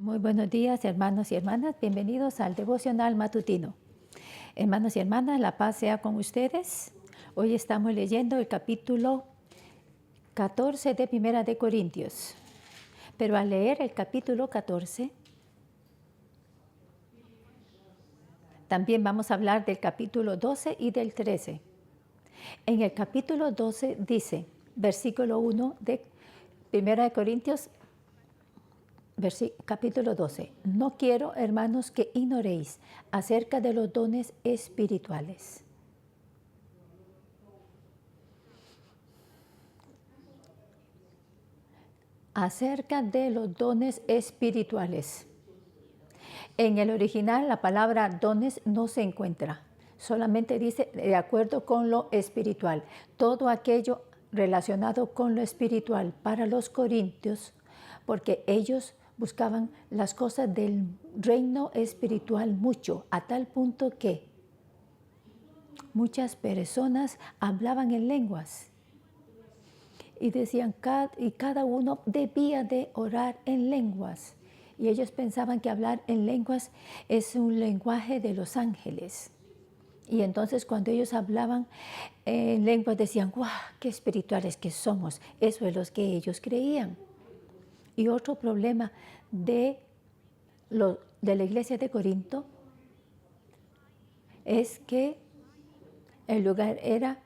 Muy buenos días, hermanos y hermanas. Bienvenidos al devocional matutino. Hermanos y hermanas, la paz sea con ustedes. Hoy estamos leyendo el capítulo 14 de Primera de Corintios. Pero al leer el capítulo 14, también vamos a hablar del capítulo 12 y del 13. En el capítulo 12 dice, versículo 1 de Primera de Corintios, capítulo 12. No quiero, hermanos, que ignoréis acerca de los dones espirituales. Acerca de los dones espirituales. En el original la palabra dones no se encuentra. Solamente dice de acuerdo con lo espiritual. Todo aquello relacionado con lo espiritual para los corintios, porque ellos buscaban las cosas del reino espiritual mucho, a tal punto que muchas personas hablaban en lenguas y decían, y cada uno debía de orar en lenguas. Y ellos pensaban que hablar en lenguas es un lenguaje de los ángeles. Y entonces cuando ellos hablaban en lenguas decían, ¡guau! ¡Qué espirituales que somos! Eso es lo que ellos creían. Y otro problema de la iglesia de Corinto es que el lugar era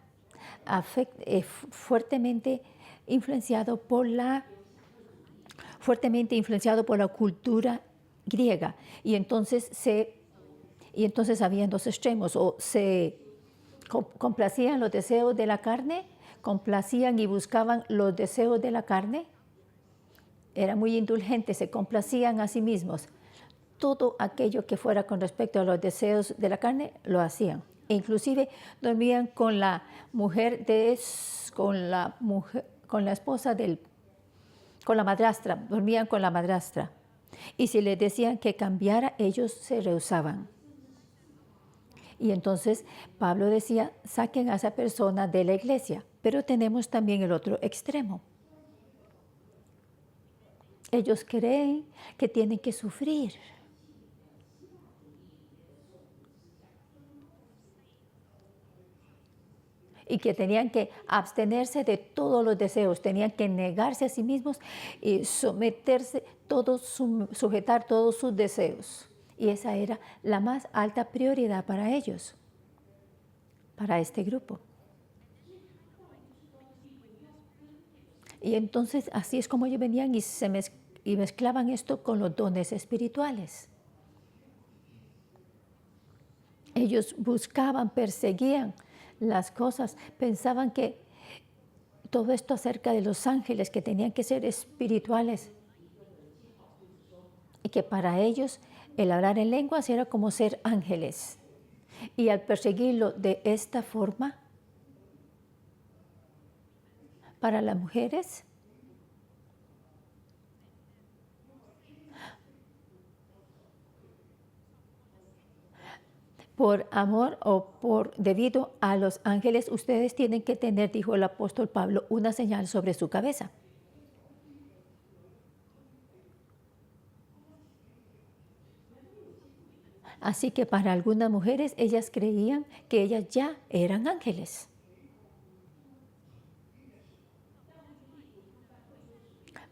fuertemente influenciado por la cultura griega. Y entonces habían dos extremos, o se complacían los deseos de la carne, complacían y buscaban los deseos de la carne, eran muy indulgentes, se complacían a sí mismos. Todo aquello que fuera con respecto a los deseos de la carne, lo hacían. E inclusive dormían con la madrastra, dormían con la madrastra. Y si les decían que cambiara, ellos se rehusaban. Y entonces Pablo decía, saquen a esa persona de la iglesia. Pero tenemos también el otro extremo. Ellos creen que tienen que sufrir. Y que tenían que abstenerse de todos los deseos, tenían que negarse a sí mismos y sujetar todos sus deseos. Y esa era la más alta prioridad para ellos, para este grupo. Y entonces así es como ellos venían y mezclaban esto con los dones espirituales. Ellos buscaban, perseguían las cosas, pensaban que todo esto acerca de los ángeles que tenían que ser espirituales y que para ellos el hablar en lenguas era como ser ángeles. Y al perseguirlo de esta forma, para las mujeres, por amor o debido a los ángeles, ustedes tienen que tener, dijo el apóstol Pablo, una señal sobre su cabeza. Así que para algunas mujeres, ellas creían que ellas ya eran ángeles.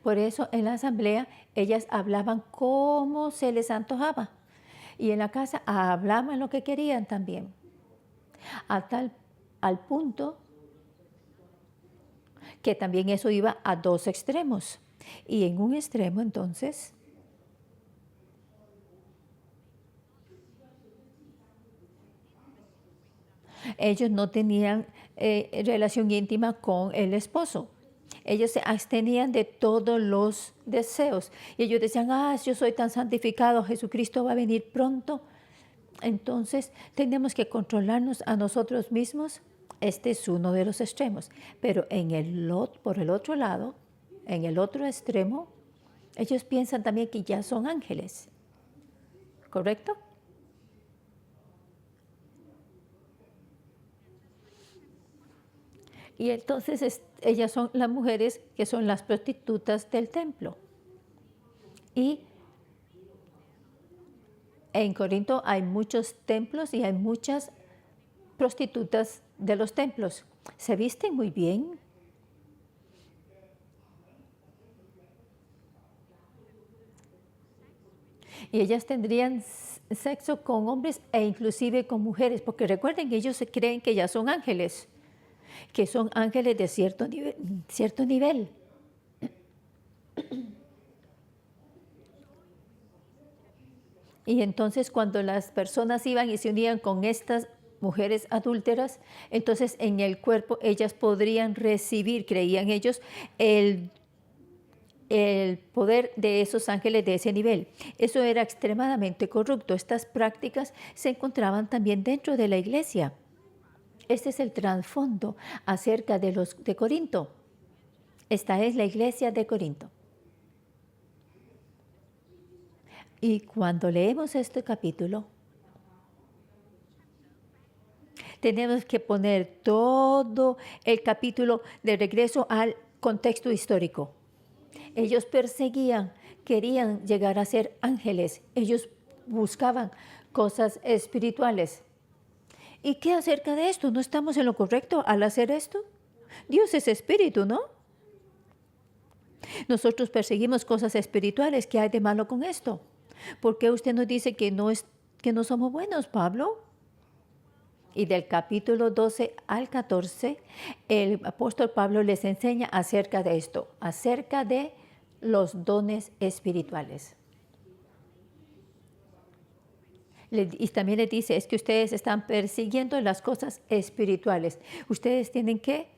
Por eso en la asamblea ellas hablaban como se les antojaba. Y en la casa hablaban lo que querían también. Al punto que también eso iba a dos extremos. Y en un extremo entonces ellos no tenían relación íntima con el esposo. Ellos se abstenían de todos los deseos. Y ellos decían, yo soy tan santificado, Jesucristo va a venir pronto. Entonces tenemos que controlarnos a nosotros mismos. Este es uno de los extremos. Pero por el otro lado, en el otro extremo, ellos piensan también que ya son ángeles. ¿Correcto? Y entonces ellas son las mujeres que son las prostitutas del templo. Y En Corinto hay muchos templos y hay muchas prostitutas de los templos. Se visten muy bien. Y ellas tendrían sexo con hombres e inclusive con mujeres, porque recuerden que ellos se creen que ya son ángeles, que son ángeles de cierto nivel. Y entonces cuando las personas iban y se unían con estas mujeres adúlteras, entonces en el cuerpo ellas podrían recibir, creían ellos, el poder de esos ángeles de ese nivel. Eso era extremadamente corrupto. Estas prácticas se encontraban también dentro de la iglesia. Este es el trasfondo acerca de los de Corinto. Esta es la iglesia de Corinto. Y cuando leemos este capítulo, tenemos que poner todo el capítulo de regreso al contexto histórico. Ellos perseguían, querían llegar a ser ángeles. Ellos buscaban cosas espirituales. ¿Y qué acerca de esto? ¿No estamos en lo correcto al hacer esto? Dios es espíritu, ¿no? Nosotros perseguimos cosas espirituales. ¿Qué hay de malo con esto? ¿Por qué usted nos dice que no somos buenos, Pablo? Y del capítulo 12 al 14, el apóstol Pablo les enseña acerca de esto, acerca de los dones espirituales. Y también les dice, es que ustedes están persiguiendo las cosas espirituales. Ustedes tienen que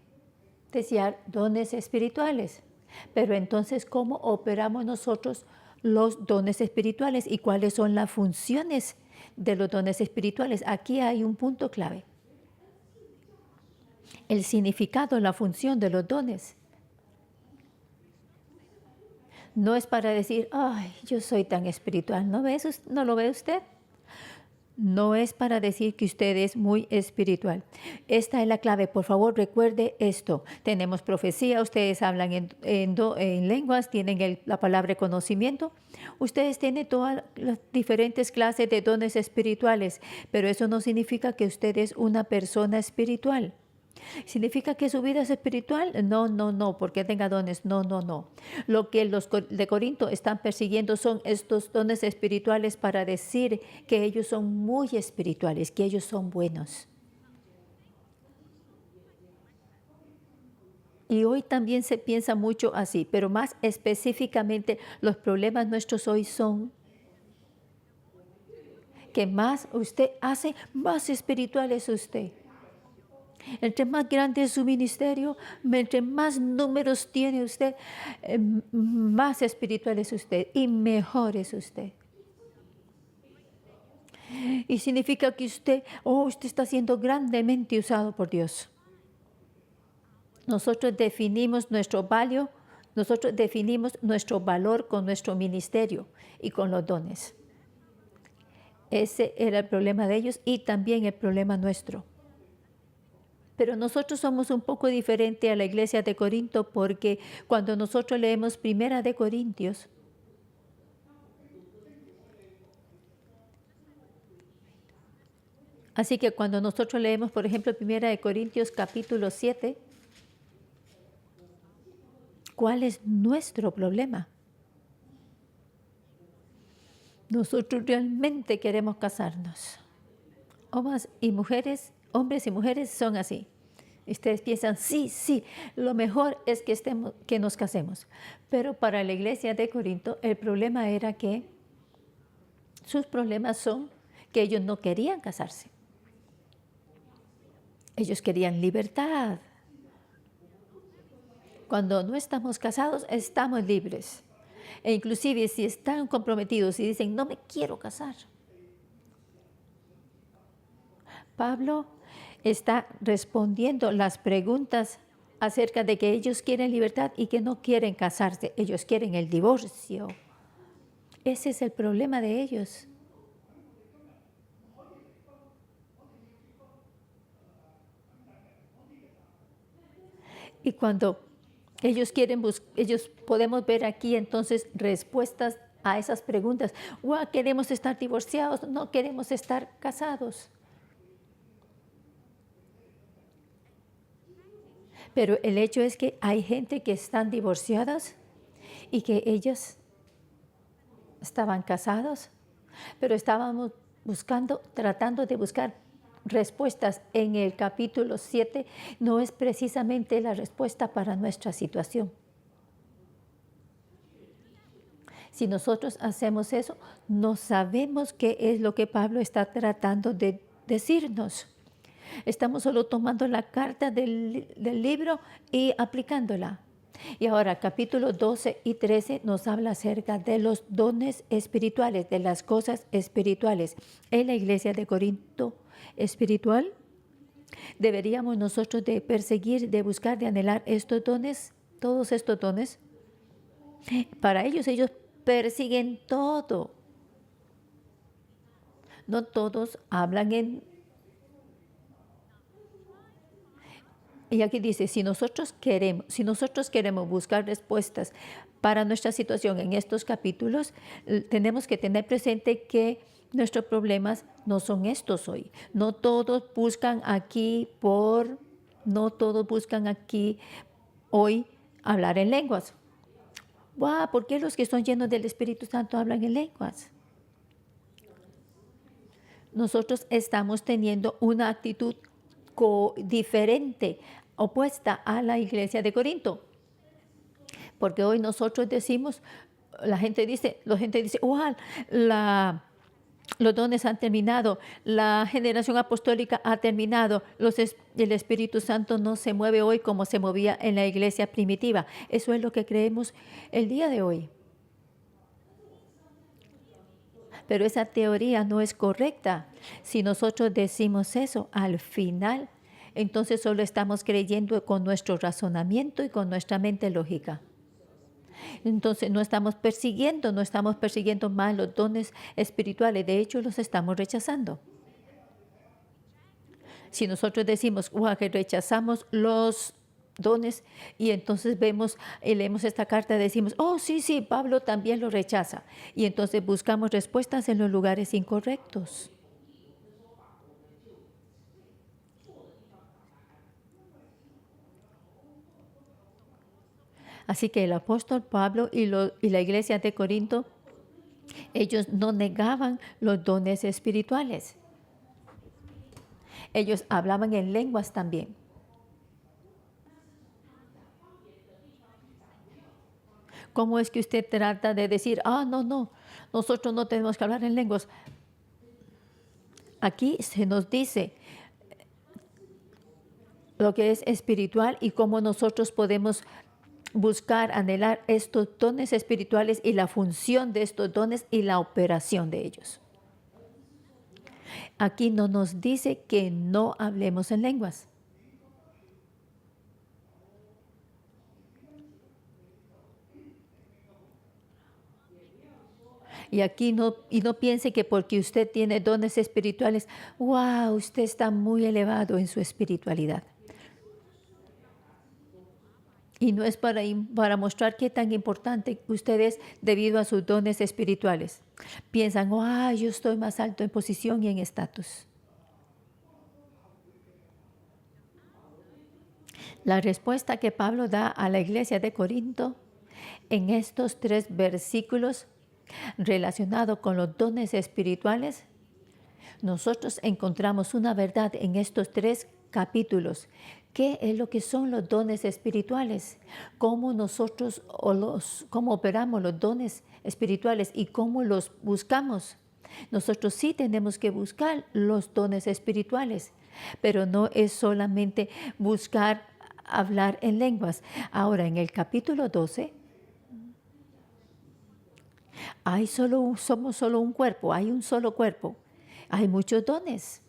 desear dones espirituales. Pero entonces, ¿cómo operamos nosotros los dones espirituales y cuáles son las funciones de los dones espirituales? Aquí hay un punto clave. El significado, la función de los dones. No es para decir, ay, yo soy tan espiritual. ¿No lo ve usted? No es para decir que usted es muy espiritual. Esta es la clave. Por favor, recuerde esto. Tenemos profecía, ustedes hablan en lenguas, tienen la palabra conocimiento. Ustedes tienen todas las diferentes clases de dones espirituales, pero eso no significa que usted es una persona espiritual. ¿Significa que su vida es espiritual? No, porque tenga dones. No. Lo que los de Corinto están persiguiendo son estos dones espirituales para decir que ellos son muy espirituales, que ellos son buenos. Y hoy también se piensa mucho así, pero más específicamente los problemas nuestros hoy son que más usted hace, más espiritual es usted. Entre más grande es su ministerio, entre más números tiene usted, más espiritual es usted y mejor es usted. Y significa que usted está siendo grandemente usado por Dios. Nosotros definimos nuestro valor con nuestro ministerio y con los dones. Ese era el problema de ellos y también el problema nuestro. Pero nosotros somos un poco diferente a la iglesia de Corinto porque cuando nosotros leemos Primera de Corintios, así que cuando nosotros leemos, por ejemplo, Primera de Corintios capítulo 7, ¿cuál es nuestro problema? Nosotros realmente queremos casarnos. Hombres y mujeres son así. Ustedes piensan, sí, lo mejor es que nos casemos. Pero para la iglesia de Corinto, el problema era que sus problemas son que ellos no querían casarse. Ellos querían libertad. Cuando no estamos casados, estamos libres. E inclusive si están comprometidos y dicen, no me quiero casar. Pablo está respondiendo las preguntas acerca de que ellos quieren libertad y que no quieren casarse. Ellos quieren el divorcio. Ese es el problema de ellos. Y cuando ellos podemos ver aquí entonces respuestas a esas preguntas. ¿Queremos estar divorciados? No queremos estar casados. Pero el hecho es que hay gente que están divorciadas y que ellas estaban casados, pero estábamos tratando de buscar respuestas en el capítulo 7. No es precisamente la respuesta para nuestra situación. Si nosotros hacemos eso, no sabemos qué es lo que Pablo está tratando de decirnos. Estamos solo tomando la carta del libro y aplicándola. Y ahora, capítulo 12 y 13 nos habla acerca de los dones espirituales, de las cosas espirituales. En la iglesia de Corinto espiritual, deberíamos nosotros de perseguir, de buscar, de anhelar estos dones, todos estos dones. Para ellos persiguen todo. No todos hablan y aquí dice, si nosotros queremos buscar respuestas para nuestra situación en estos capítulos, tenemos que tener presente que nuestros problemas no son estos hoy. No todos buscan aquí hoy hablar en lenguas. ¿Por qué los que son llenos del Espíritu Santo hablan en lenguas? Nosotros estamos teniendo una actitud diferente, opuesta a la iglesia de Corinto. Porque hoy nosotros decimos, la gente dice, los dones han terminado, la generación apostólica ha terminado, el Espíritu Santo no se mueve hoy como se movía en la iglesia primitiva. Eso es lo que creemos el día de hoy. Pero esa teoría no es correcta. Si nosotros decimos eso, al final, entonces solo estamos creyendo con nuestro razonamiento y con nuestra mente lógica. Entonces no estamos persiguiendo más los dones espirituales. De hecho, los estamos rechazando. Si nosotros decimos que rechazamos los dones y entonces vemos y leemos esta carta, decimos, sí, Pablo también lo rechaza. Y entonces buscamos respuestas en los lugares incorrectos. Así que el apóstol Pablo y la iglesia de Corinto, ellos no negaban los dones espirituales. Ellos hablaban en lenguas también. ¿Cómo es que usted trata de decir, no, nosotros no tenemos que hablar en lenguas? Aquí se nos dice lo que es espiritual y cómo nosotros podemos buscar, anhelar estos dones espirituales y la función de estos dones y la operación de ellos. Aquí no nos dice que no hablemos en lenguas. Y aquí no piense que porque usted tiene dones espirituales, usted está muy elevado en su espiritualidad. Y no es para mostrar qué tan importante usted es debido a sus dones espirituales. Piensan, yo estoy más alto en posición y en estatus. La respuesta que Pablo da a la iglesia de Corinto en estos 3 versículos relacionados con los dones espirituales, nosotros encontramos una verdad en estos 3 capítulos. ¿Qué es lo que son los dones espirituales? ¿Cómo nosotros cómo operamos los dones espirituales y cómo los buscamos? Nosotros sí tenemos que buscar los dones espirituales, pero no es solamente buscar hablar en lenguas. Ahora, en el capítulo 12, somos solo un cuerpo, hay un solo cuerpo. Hay muchos dones.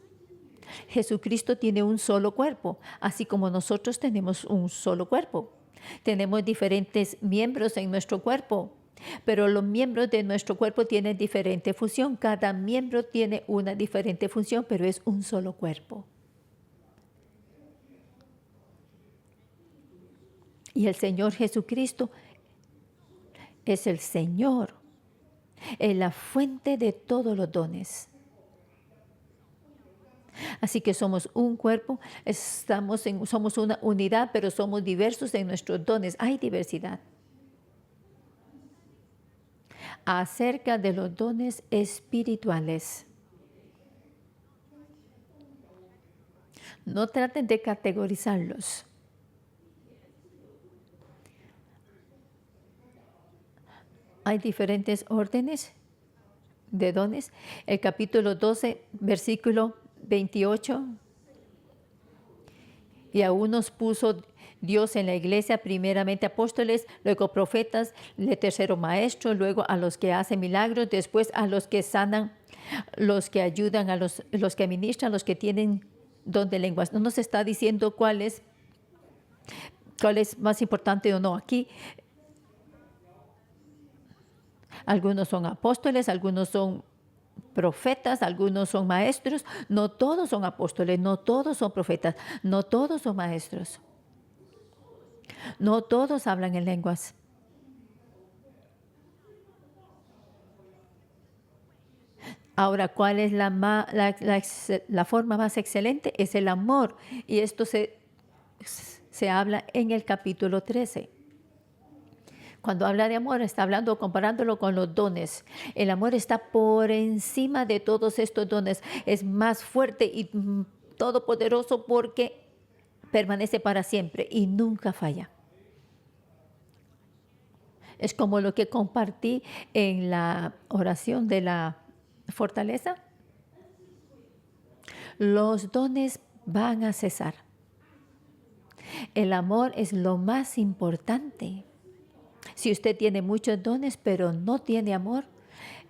Jesucristo tiene un solo cuerpo, así como nosotros tenemos un solo cuerpo. Tenemos diferentes miembros en nuestro cuerpo, pero los miembros de nuestro cuerpo tienen diferente función. Cada miembro tiene una diferente función, pero es un solo cuerpo. Y el Señor Jesucristo es el Señor. Es la fuente de todos los dones. Así que somos un cuerpo, somos una unidad, pero somos diversos en nuestros dones. Hay diversidad. Acerca de los dones espirituales. No traten de categorizarlos. Hay diferentes órdenes de dones. El capítulo 12, versículo 28. Y a unos puso Dios en la iglesia, primeramente apóstoles, luego profetas, tercero maestros, luego a los que hacen milagros, después a los que sanan, los que ayudan, a los que ministran, los que tienen don de lenguas. No nos está diciendo cuál es más importante o no. Aquí algunos son apóstoles, algunos son profetas, algunos son maestros. No todos son apóstoles, no todos son profetas, no todos son maestros. No todos hablan en lenguas. Ahora, ¿cuál es la forma más excelente? Es el amor. Y esto se habla en el capítulo 13. Cuando habla de amor, está hablando, comparándolo con los dones. El amor está por encima de todos estos dones. Es más fuerte y todopoderoso porque permanece para siempre y nunca falla. Es como lo que compartí en la oración de la fortaleza. Los dones van a cesar. El amor es lo más importante. Si usted tiene muchos dones pero no tiene amor,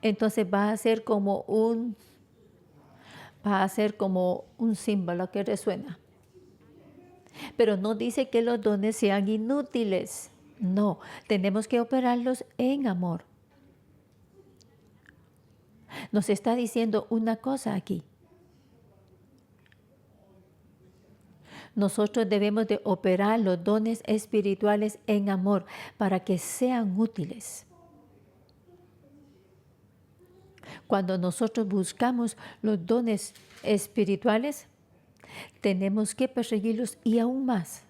entonces va a ser como un símbolo que resuena. Pero no dice que los dones sean inútiles. No, tenemos que operarlos en amor. Nos está diciendo una cosa aquí. Nosotros debemos de operar los dones espirituales en amor para que sean útiles. Cuando nosotros buscamos los dones espirituales, tenemos que perseguirlos y aún más.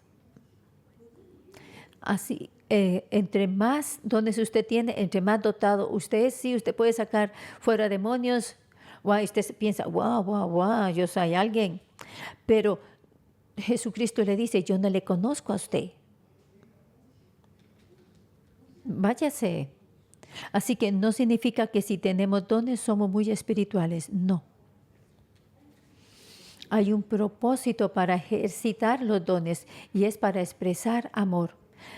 Así, entre más dones usted tiene, entre más dotado usted es, sí, usted puede sacar fuera demonios. Wow, usted piensa, wow, yo soy alguien. Pero Jesucristo le dice, yo no le conozco a usted. Váyase. Así que no significa que si tenemos dones somos muy espirituales. No. Hay un propósito para ejercitar los dones y es para expresar amor.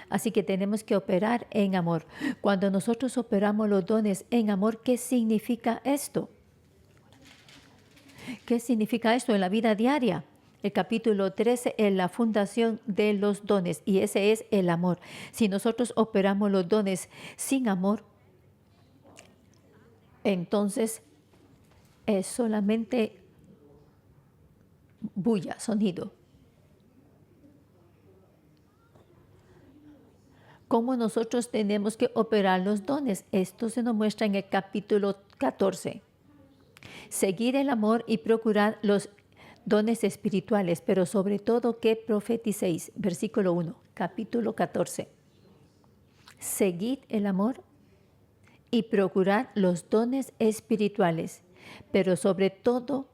Así que tenemos que operar en amor. Cuando nosotros operamos los dones en amor, ¿qué significa esto? ¿Qué significa esto en la vida diaria? El capítulo 13 es la fundación de los dones y ese es el amor. Si nosotros operamos los dones sin amor, entonces es solamente bulla, sonido. ¿Cómo nosotros tenemos que operar los dones? Esto se nos muestra en el capítulo 14. Seguir el amor y procurar los dones espirituales, pero sobre todo que profeticéis. Versículo 1, capítulo 14. Seguid el amor y procurad los dones espirituales, pero sobre todo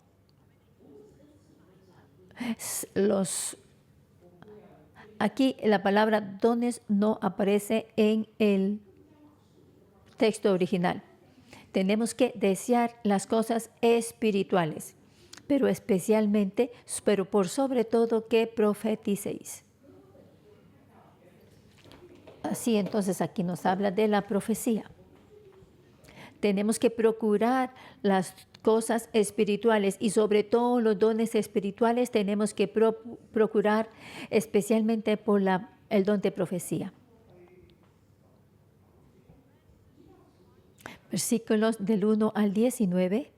Aquí la palabra dones no aparece en el texto original. Tenemos que desear las cosas espirituales, pero especialmente, pero por sobre todo que profeticéis. Así entonces aquí nos habla de la profecía. Tenemos que procurar las cosas espirituales y sobre todo los dones espirituales tenemos que procurar especialmente por el don de profecía. Versículos del 1 al 19.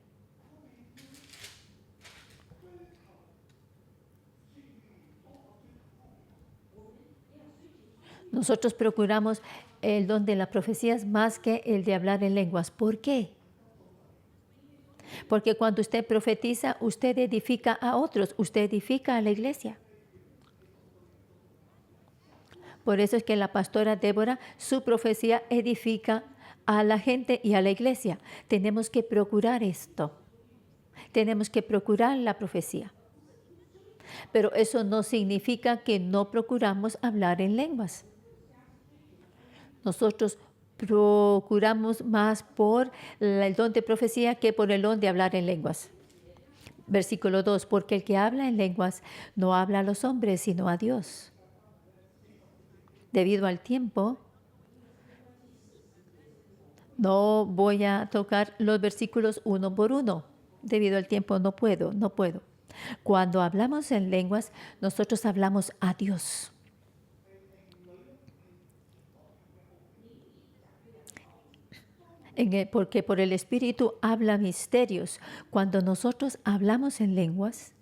Nosotros procuramos el don de las profecías más que el de hablar en lenguas. ¿Por qué? Porque cuando usted profetiza, usted edifica a otros, usted edifica a la iglesia. Por eso es que la pastora Débora, su profecía edifica a la gente y a la iglesia. Tenemos que procurar esto. Tenemos que procurar la profecía. Pero eso no significa que no procuramos hablar en lenguas. Nosotros procuramos más por el don de profecía que por el don de hablar en lenguas. Versículo 2, porque el que habla en lenguas no habla a los hombres, sino a Dios. Debido al tiempo, no voy a tocar los versículos uno por uno. Debido al tiempo no puedo. Cuando hablamos en lenguas, nosotros hablamos a Dios. Porque por el Espíritu habla misterios. Cuando nosotros hablamos en lenguas,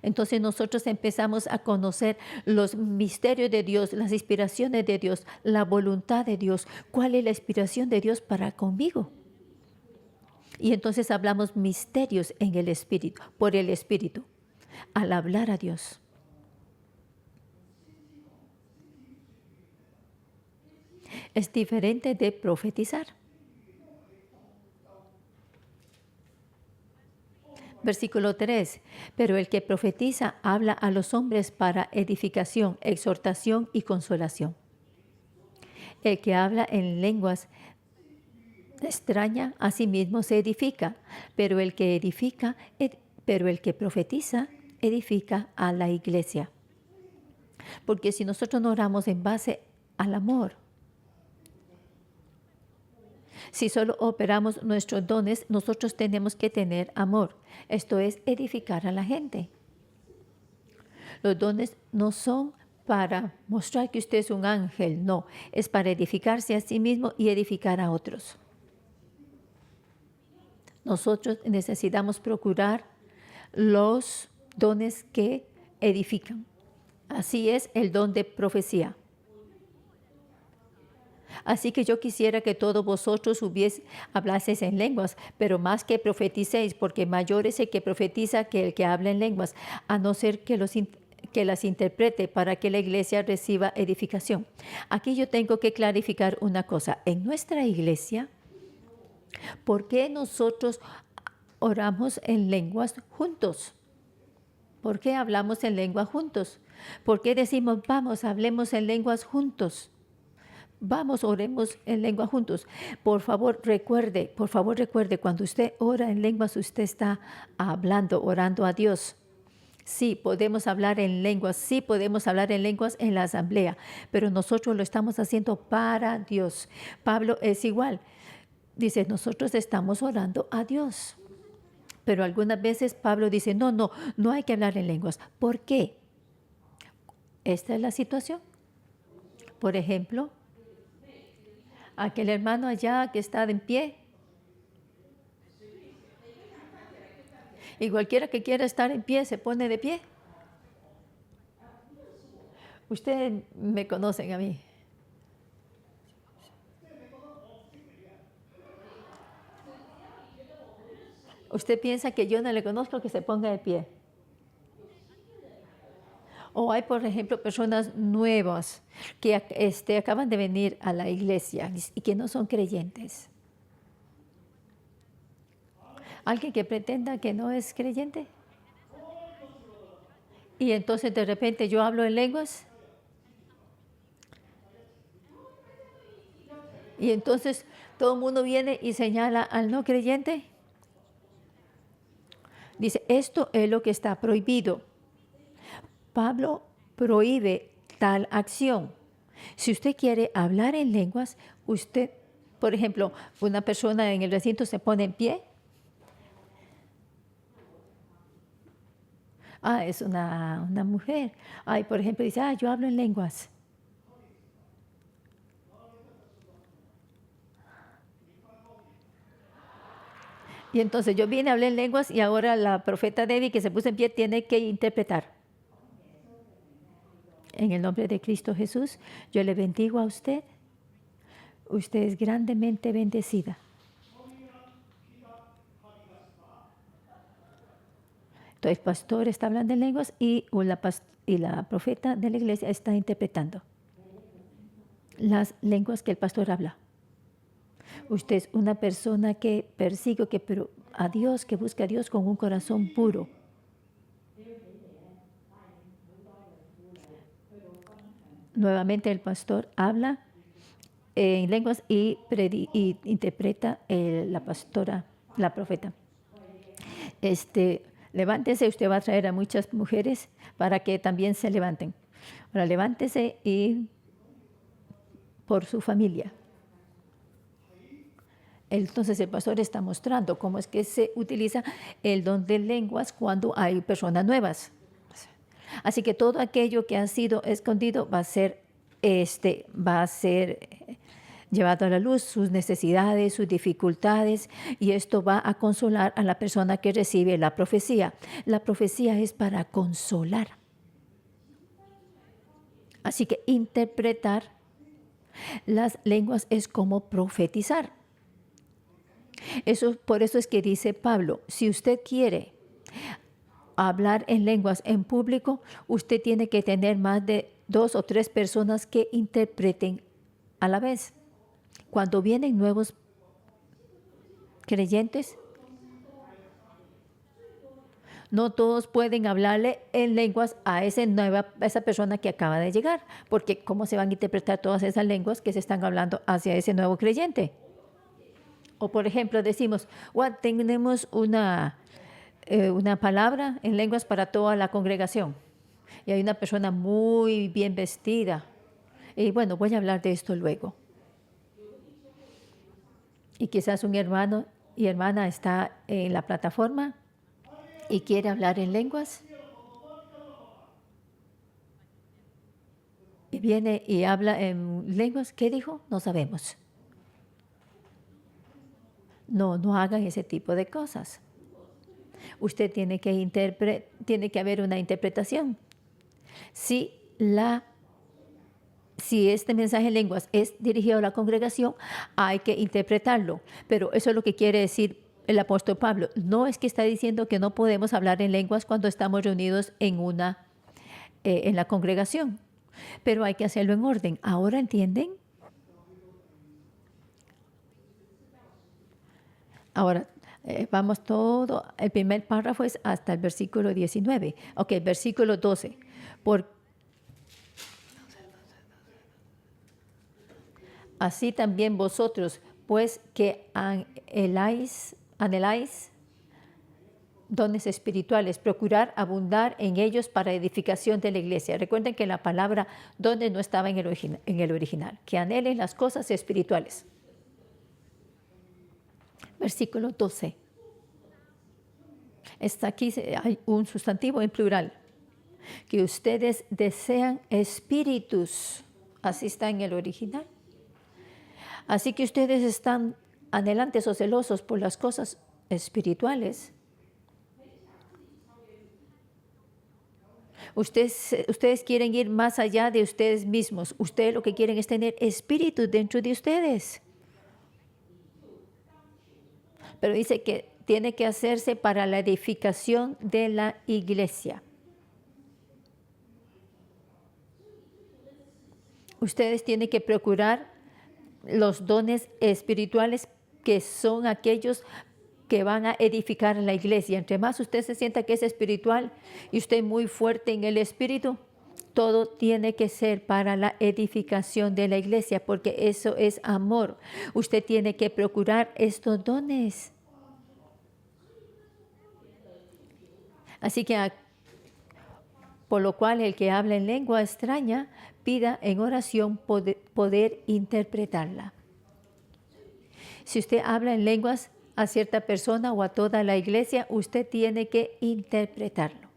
entonces nosotros empezamos a conocer los misterios de Dios, las inspiraciones de Dios, la voluntad de Dios. ¿Cuál es la inspiración de Dios para conmigo? Y entonces hablamos misterios en el Espíritu, por el Espíritu, al hablar a Dios. Es diferente de profetizar. Versículo 3. Pero el que profetiza habla a los hombres para edificación, exhortación y consolación. El que habla en lenguas extraña a sí mismo se edifica, pero el que profetiza edifica a la iglesia. Porque si nosotros no oramos en base al amor, si solo operamos nuestros dones, nosotros tenemos que tener amor. Esto es edificar a la gente. Los dones no son para mostrar que usted es un ángel, no. Es para edificarse a sí mismo y edificar a otros. Nosotros necesitamos procurar los dones que edifican. Así es el don de profecía. Así que yo quisiera que todos vosotros hablaseis en lenguas, pero más que profeticéis, porque mayor es el que profetiza que el que habla en lenguas, a no ser que las interprete para que la iglesia reciba edificación. Aquí yo tengo que clarificar una cosa. En nuestra iglesia, ¿por qué nosotros oramos en lenguas juntos? ¿Por qué hablamos en lengua juntos? ¿Por qué decimos, vamos, hablemos en lenguas juntos? Vamos, oremos en lengua juntos. Por favor, recuerde, cuando usted ora en lenguas, usted está orando a Dios. Sí, podemos hablar en lenguas, en la asamblea, pero nosotros lo estamos haciendo para Dios. Pablo es igual. Dice, nosotros estamos orando a Dios. Pero algunas veces Pablo dice, no hay que hablar en lenguas. ¿Por qué? Esta es la situación. Por ejemplo, aquel hermano allá que está en pie. Y cualquiera que quiera estar en pie se pone de pie. Ustedes me conocen a mí. Usted piensa que yo no le conozco, que se ponga de pie. O hay, por ejemplo, personas nuevas que acaban de venir a la iglesia y que no son creyentes. Alguien que pretenda que no es creyente. Y entonces de repente yo hablo en lenguas. Y entonces todo el mundo viene y señala al no creyente. Dice, esto es lo que está prohibido. Pablo prohíbe tal acción. Si usted quiere hablar en lenguas, usted, por ejemplo, una persona en el recinto se pone en pie. Es una mujer. Por ejemplo, dice, yo hablo en lenguas. Y entonces yo vine a hablar en lenguas y ahora la profeta Debbie, que se puso en pie, tiene que interpretar. En el nombre de Cristo Jesús, yo le bendigo a usted. Usted es grandemente bendecida. Entonces, el pastor está hablando en lenguas y la profeta de la iglesia está interpretando las lenguas que el pastor habla. Usted es una persona que persigue a Dios, que busca a Dios con un corazón puro. Nuevamente el pastor habla en lenguas y interpreta la profeta. Levántese, usted va a traer a muchas mujeres para que también se levanten. Ahora levántese y por su familia. Entonces el pastor está mostrando cómo es que se utiliza el don de lenguas cuando hay personas nuevas. Así que todo aquello que ha sido escondido va a ser llevado a la luz, sus necesidades, sus dificultades, y esto va a consolar a la persona que recibe la profecía. La profecía es para consolar. Así que interpretar las lenguas es como profetizar. Por eso es que dice Pablo, si usted quiere hablar en lenguas en público, usted tiene que tener más de 2 o 3 personas que interpreten a la vez. Cuando vienen nuevos creyentes, no todos pueden hablarle en lenguas a esa persona que acaba de llegar, porque ¿cómo se van a interpretar todas esas lenguas que se están hablando hacia ese nuevo creyente? O por ejemplo decimos, tenemos una palabra en lenguas para toda la congregación. Y hay una persona muy bien vestida. Y bueno, voy a hablar de esto luego. Y quizás un hermano y hermana está en la plataforma y quiere hablar en lenguas. Y viene y habla en lenguas. ¿Qué dijo? No sabemos. No hagan ese tipo de cosas. Usted tiene que haber una interpretación. Si este mensaje en lenguas es dirigido a la congregación, hay que interpretarlo. Pero eso es lo que quiere decir el apóstol Pablo. No es que está diciendo que no podemos hablar en lenguas cuando estamos reunidos en la congregación, pero hay que hacerlo en orden. ¿Ahora entienden? Ahora, vamos todo, el primer párrafo es hasta el versículo 19. Ok, versículo 12. Así también vosotros, pues que anheláis dones espirituales, procurar abundar en ellos para edificación de la iglesia. Recuerden que la palabra dones no estaba en el original. Que anhelen las cosas espirituales. Versículo 12. Aquí hay un sustantivo en plural. Que ustedes desean espíritus. Así está en el original. Así que ustedes están anhelantes o celosos por las cosas espirituales. Ustedes quieren ir más allá de ustedes mismos. Ustedes lo que quieren es tener espíritu dentro de ustedes. Pero dice que tiene que hacerse para la edificación de la iglesia. Ustedes tienen que procurar los dones espirituales que son aquellos que van a edificar la iglesia. Entre más usted se sienta que es espiritual y usted es muy fuerte en el espíritu, todo tiene que ser para la edificación de la iglesia, porque eso es amor. Usted tiene que procurar estos dones. Así que, por lo cual, el que habla en lengua extraña, pida en oración poder interpretarla. Si usted habla en lenguas a cierta persona o a toda la iglesia, usted tiene que interpretarlo.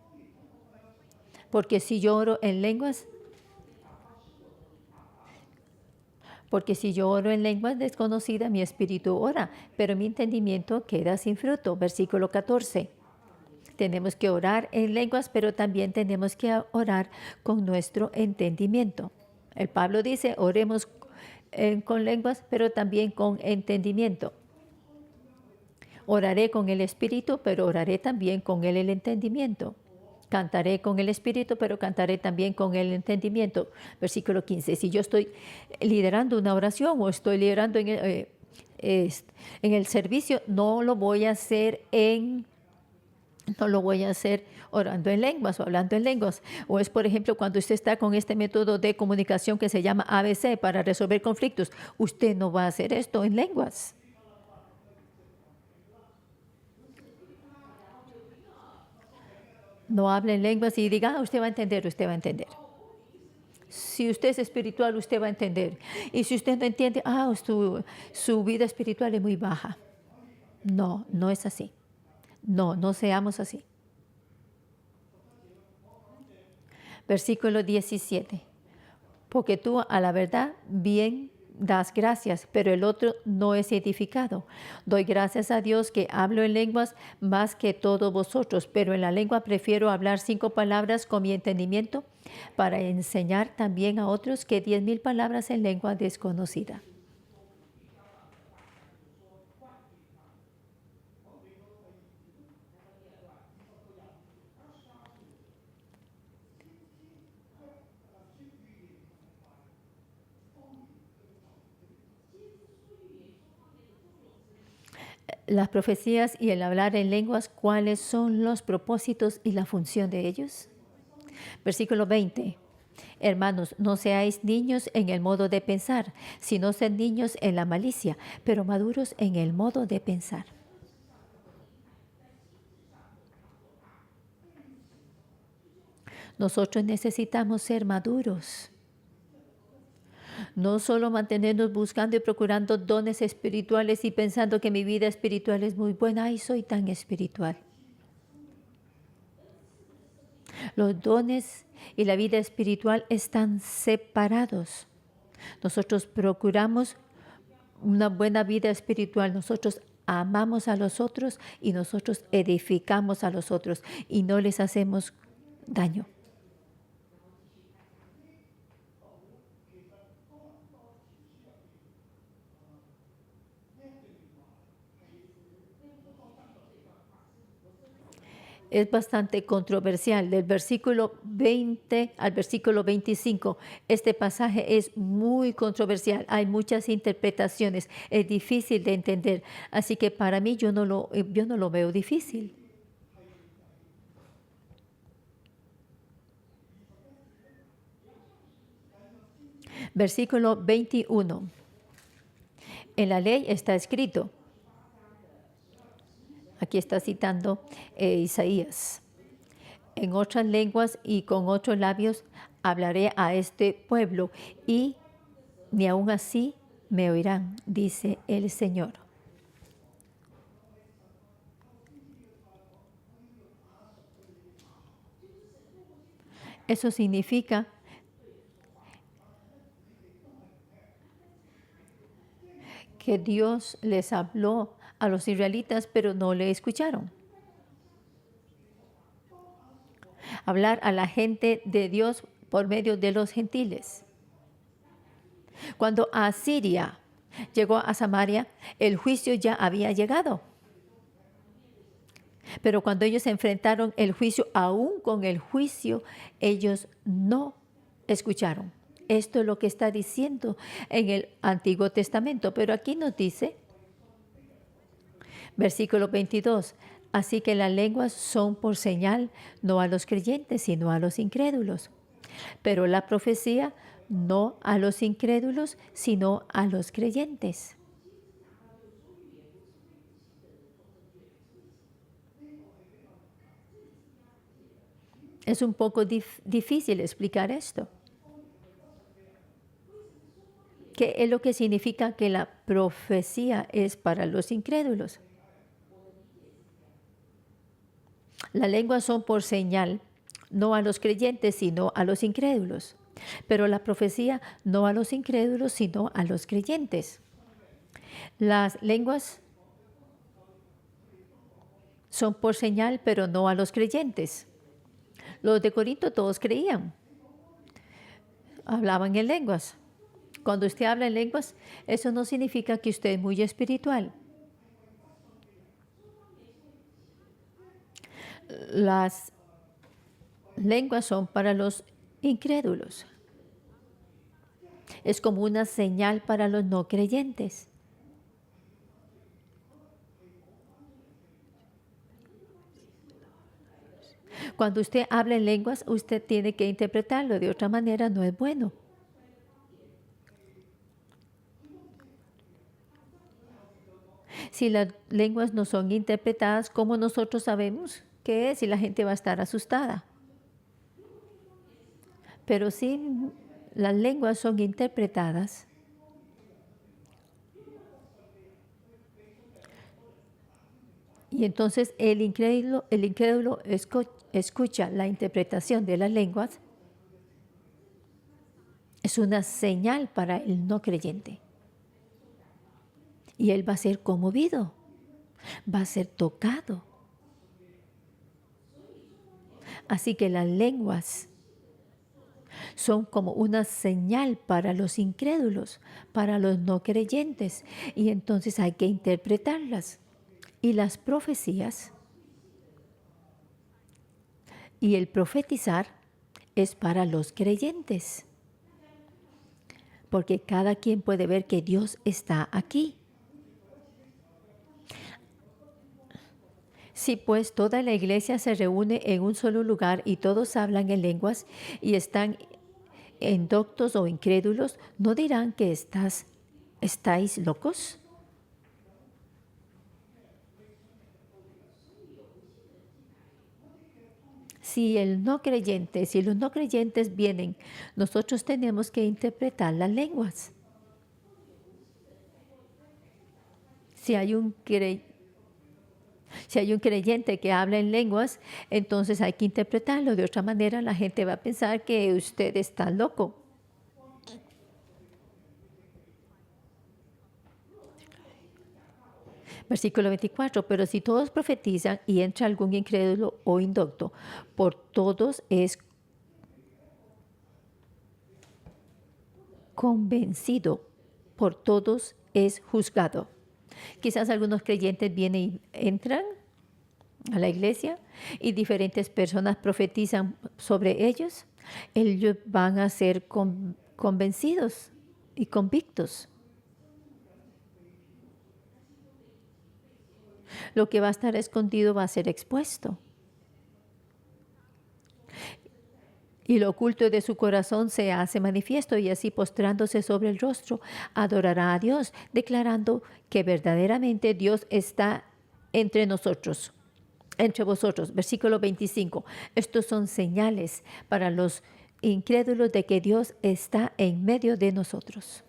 Porque si yo oro en lenguas desconocidas, mi espíritu ora, pero mi entendimiento queda sin fruto. Versículo 14. Tenemos que orar en lenguas, pero también tenemos que orar con nuestro entendimiento. El Pablo dice, oremos con lenguas, pero también con entendimiento. Oraré con el Espíritu, pero oraré también con el entendimiento. Cantaré con el Espíritu, pero cantaré también con el entendimiento. Versículo 15. Si yo estoy liderando una oración o estoy liderando en el servicio, no lo voy a hacer orando en lenguas o hablando en lenguas. O es, por ejemplo, cuando usted está con este método de comunicación que se llama ABC para resolver conflictos. Usted no va a hacer esto en lenguas. No hable en lenguas y diga, usted va a entender, usted va a entender. Si usted es espiritual, usted va a entender. Y si usted no entiende, su vida espiritual es muy baja. No, no es así. No seamos así. Versículo 17. Porque tú a la verdad bien das gracias, pero el otro no es edificado. Doy gracias a Dios que hablo en lenguas más que todos vosotros, pero en la lengua prefiero hablar 5 palabras con mi entendimiento para enseñar también a otros que 10,000 palabras en lengua desconocida. Las profecías y el hablar en lenguas, ¿cuáles son los propósitos y la función de ellos? Versículo 20. Hermanos, no seáis niños en el modo de pensar, sino sed niños en la malicia, pero maduros en el modo de pensar. Nosotros necesitamos ser maduros. No solo mantenernos buscando y procurando dones espirituales y pensando que mi vida espiritual es muy buena. Ay, soy tan espiritual. Los dones y la vida espiritual están separados. Nosotros procuramos una buena vida espiritual. Nosotros amamos a los otros y nosotros edificamos a los otros y no les hacemos daño. Es bastante controversial. Del versículo 20 al versículo 25, este pasaje es muy controversial. Hay muchas interpretaciones. Es difícil de entender. Así que para mí yo no lo veo difícil. Versículo 21. En la ley está escrito. Aquí está citando Isaías. En otras lenguas y con otros labios hablaré a este pueblo y ni aun así me oirán, dice el Señor. Eso significa que Dios les habló a los israelitas, pero no le escucharon. Hablar a la gente de Dios por medio de los gentiles. Cuando Asiria llegó a Samaria, el juicio ya había llegado. Pero cuando ellos enfrentaron el juicio, aún con el juicio, ellos no escucharon. Esto es lo que está diciendo en el Antiguo Testamento. Pero aquí nos dice, versículo 22, así que las lenguas son por señal, no a los creyentes, sino a los incrédulos. Pero la profecía, no a los incrédulos, sino a los creyentes. Es un poco difícil explicar esto. ¿Qué es lo que significa que la profecía es para los incrédulos? Las lenguas son por señal, no a los creyentes, sino a los incrédulos. Pero la profecía no a los incrédulos, sino a los creyentes. Las lenguas son por señal, pero no a los creyentes. Los de Corinto todos creían. Hablaban en lenguas. Cuando usted habla en lenguas, eso no significa que usted es muy espiritual. Las lenguas son para los incrédulos. Es como una señal para los no creyentes. Cuando usted habla en lenguas, usted tiene que interpretarlo. De otra manera, no es bueno. Si las lenguas no son interpretadas, ¿cómo nosotros sabemos qué es? Y la gente va a estar asustada. Pero si las lenguas son interpretadas, y entonces el incrédulo escucha la interpretación de las lenguas, es una señal para el no creyente. Y él va a ser conmovido, va a ser tocado. Así que las lenguas son como una señal para los incrédulos, para los no creyentes. Y entonces hay que interpretarlas. Y las profecías y el profetizar es para los creyentes. Porque cada quien puede ver que Dios está aquí. Si pues toda la iglesia se reúne en un solo lugar y todos hablan en lenguas y están indoctos o incrédulos, ¿no dirán que estáis locos? Si los no creyentes vienen, nosotros tenemos que interpretar las lenguas. Si hay un creyente que habla en lenguas, entonces hay que interpretarlo. De otra manera, la gente va a pensar que usted está loco. Versículo 24, pero si todos profetizan y entra algún incrédulo o indocto, por todos es convencido, por todos es juzgado. Quizás algunos creyentes vienen y entran a la iglesia y diferentes personas profetizan sobre ellos. Ellos van a ser convencidos y convictos. Lo que va a estar escondido va a ser expuesto. Y lo oculto de su corazón se hace manifiesto, y así postrándose sobre el rostro, adorará a Dios, declarando que verdaderamente Dios está entre nosotros, entre vosotros. Versículo 25. Estos son señales para los incrédulos de que Dios está en medio de nosotros.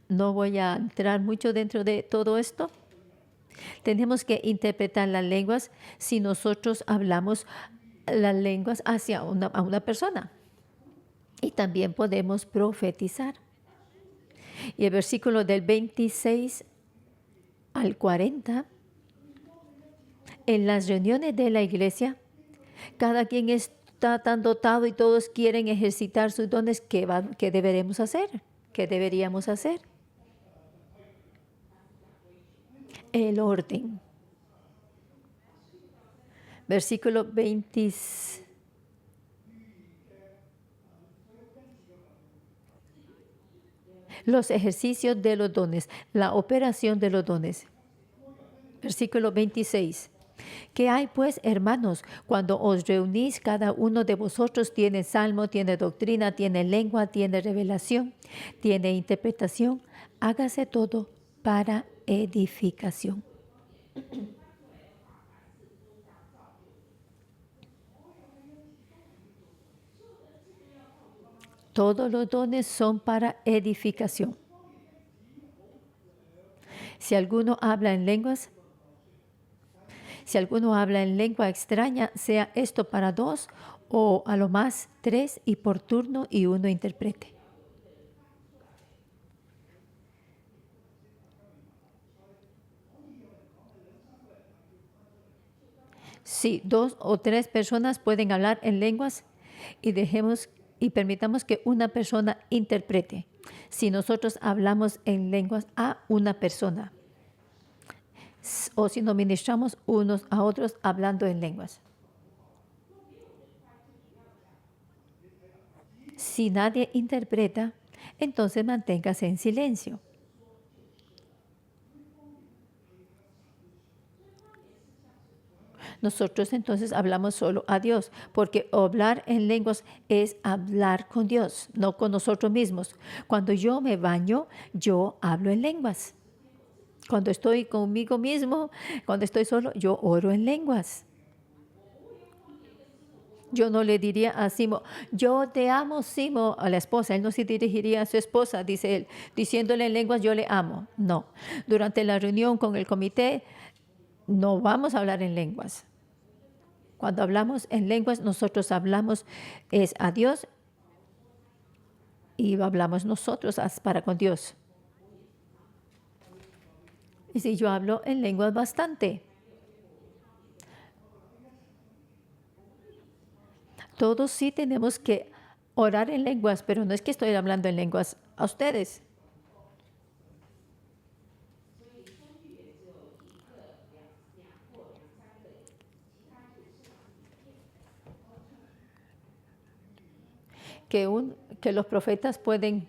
No voy a entrar mucho dentro de todo esto. Tenemos que interpretar las lenguas si nosotros hablamos las lenguas hacia a una persona. Y también podemos profetizar. Y el versículo del 26 al 40, en las reuniones de la iglesia, cada quien está tan dotado y todos quieren ejercitar sus dones. ¿Qué deberemos hacer? ¿Qué deberíamos hacer? El orden. Versículo 20. Los ejercicios de los dones, la operación de los dones. Versículo 26. ¿Qué hay pues, hermanos, cuando os reunís? Cada uno de vosotros tiene salmo, tiene doctrina, tiene lengua, tiene revelación, tiene interpretación. Hágase todo para edificación. Todos los dones son para edificación. Si alguno habla en lenguas, si alguno habla en lengua extraña, sea esto para 2 o a lo más 3 y por turno y uno interprete. Sí, 2 o 3 personas pueden hablar en lenguas y dejemos y permitamos que una persona interprete. Si nosotros hablamos en lenguas a una persona o si nos ministramos unos a otros hablando en lenguas. Si nadie interpreta, entonces manténgase en silencio. Nosotros entonces hablamos solo a Dios, porque hablar en lenguas es hablar con Dios, no con nosotros mismos. Cuando yo me baño, yo hablo en lenguas. Cuando estoy conmigo mismo, cuando estoy solo, yo oro en lenguas. Yo no le diría a Simo, yo te amo, Simo, a la esposa. Él no se dirigiría a su esposa, dice él, diciéndole en lenguas, yo le amo. No. Durante la reunión con el comité, no vamos a hablar en lenguas. Cuando hablamos en lenguas, nosotros hablamos es a Dios y hablamos nosotros para con Dios. Y si yo hablo en lenguas bastante. Todos sí tenemos que orar en lenguas, pero no es que estoy hablando en lenguas a ustedes. Que los profetas pueden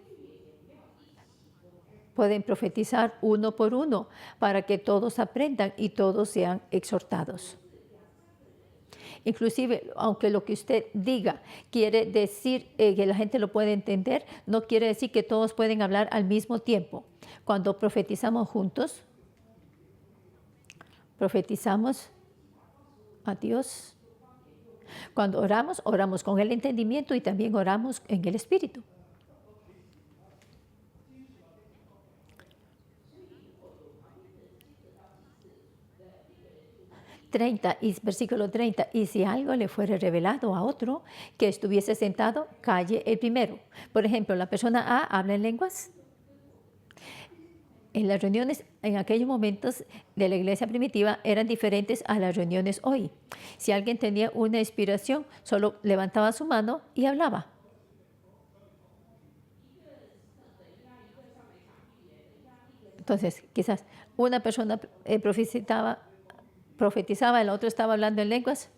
profetizar uno por uno para que todos aprendan y todos sean exhortados. Inclusive, aunque lo que usted diga quiere decir que la gente lo puede entender, no quiere decir que todos pueden hablar al mismo tiempo. Cuando profetizamos juntos, profetizamos a Dios. Cuando oramos, oramos con el entendimiento y también oramos en el Espíritu. 30 y versículo 30, y si algo le fuere revelado a otro que estuviese sentado, calle el primero. Por ejemplo, la persona A habla en lenguas. En las reuniones en aquellos momentos de la iglesia primitiva eran diferentes a las reuniones hoy. Si alguien tenía una inspiración, solo levantaba su mano y hablaba. Entonces, quizás una persona profetizaba, el otro estaba hablando en lenguas,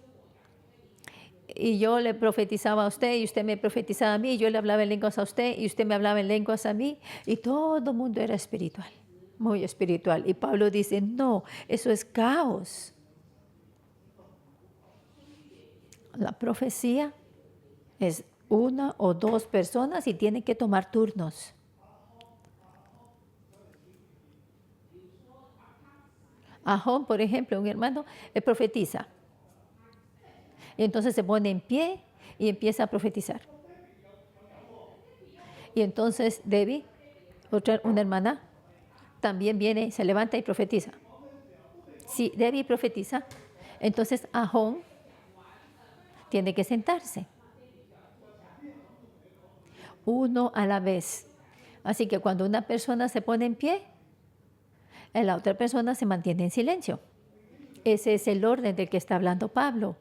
y yo le profetizaba a usted y usted me profetizaba a mí, y yo le hablaba en lenguas a usted y usted me hablaba en lenguas a mí, y todo el mundo era espiritual, muy espiritual. Y Pablo dice, no, eso es caos. La profecía es una o dos personas y tienen que tomar turnos. Ahón, por ejemplo, un hermano, profetiza. Y entonces se pone en pie y empieza a profetizar. Y entonces Debbie, una hermana, también viene, se levanta y profetiza. Si Debbie profetiza, entonces Ahón tiene que sentarse. Uno a la vez. Así que cuando una persona se pone en pie, la otra persona se mantiene en silencio. Ese es el orden del que está hablando Pablo,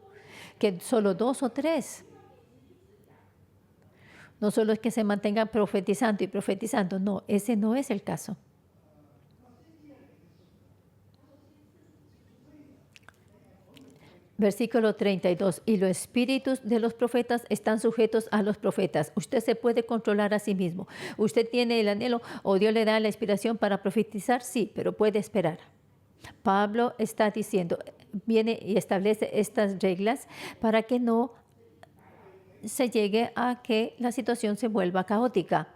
que solo 2 o 3. No solo es que se mantengan profetizando y profetizando, no, ese no es el caso. Versículo 32. Y los espíritus de los profetas están sujetos a los profetas. Usted se puede controlar a sí mismo. Usted tiene el anhelo o Dios le da la inspiración para profetizar, sí, pero puede esperar. Pablo está diciendo, viene y establece estas reglas para que no se llegue a que la situación se vuelva caótica.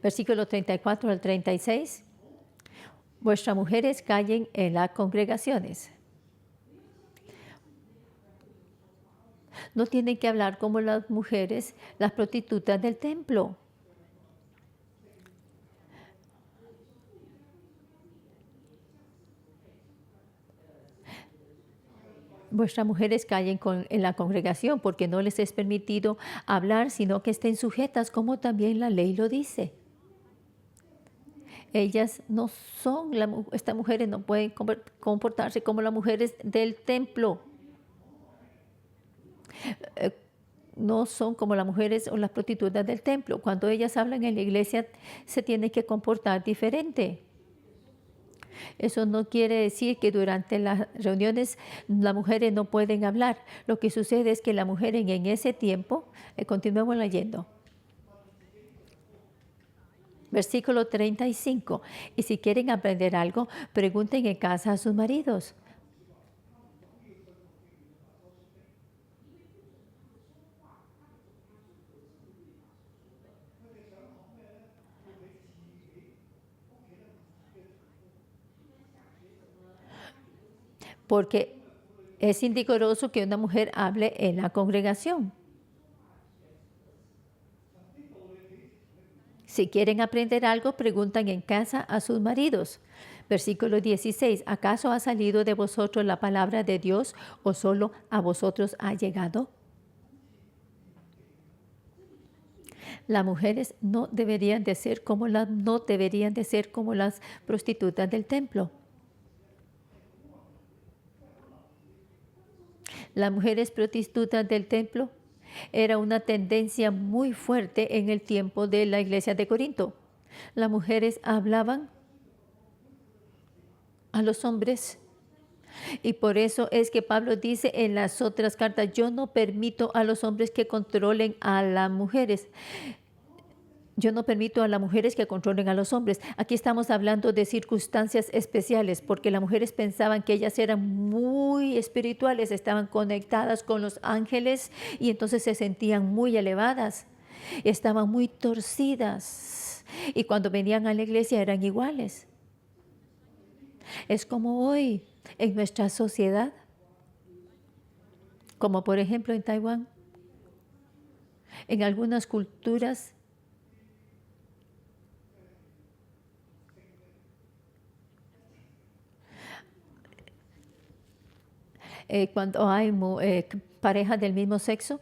Versículo 34 al 36. Vuestras mujeres callen en las congregaciones. No tienen que hablar como las mujeres, las prostitutas del templo. Vuestras mujeres callen en la congregación porque no les es permitido hablar, sino que estén sujetas como también la ley lo dice. Ellas no son, estas mujeres no pueden comportarse como las mujeres del templo. No son como las mujeres o las prostitutas del templo. Cuando ellas hablan en la iglesia, se tienen que comportar diferente. Eso no quiere decir que durante las reuniones las mujeres no pueden hablar. Lo que sucede es que las mujeres en ese tiempo, continuemos leyendo. Versículo 35. Y si quieren aprender algo, pregunten en casa a sus maridos. Porque es indecoroso que una mujer hable en la congregación. Si quieren aprender algo, preguntan en casa a sus maridos. Versículo 16. ¿Acaso ha salido de vosotros la palabra de Dios o solo a vosotros ha llegado? Las mujeres no deberían de ser como las prostitutas del templo. Las mujeres prostitutas del templo era una tendencia muy fuerte en el tiempo de la iglesia de Corinto. Las mujeres hablaban a los hombres. Y por eso es que Pablo dice en las otras cartas, yo no permito a los hombres que controlen a las mujeres. Yo no permito a las mujeres que controlen a los hombres. Aquí estamos hablando de circunstancias especiales, porque las mujeres pensaban que ellas eran muy espirituales, estaban conectadas con los ángeles y entonces se sentían muy elevadas, estaban muy torcidas y cuando venían a la iglesia eran iguales. Es como hoy en nuestra sociedad, como por ejemplo en Taiwán, en algunas culturas. Cuando hay parejas del mismo sexo,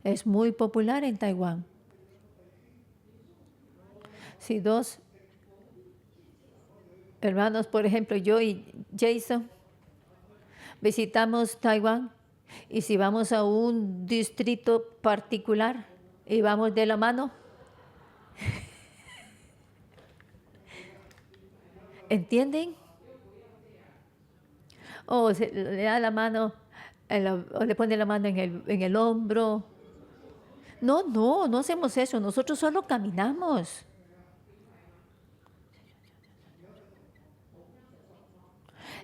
es muy popular en Taiwán. Si dos hermanos, por ejemplo, yo y Jason, visitamos Taiwán y si vamos a un distrito particular y vamos de la mano, ¿entienden? O le da la mano, o le pone la mano en el hombro. No hacemos eso, nosotros solo caminamos.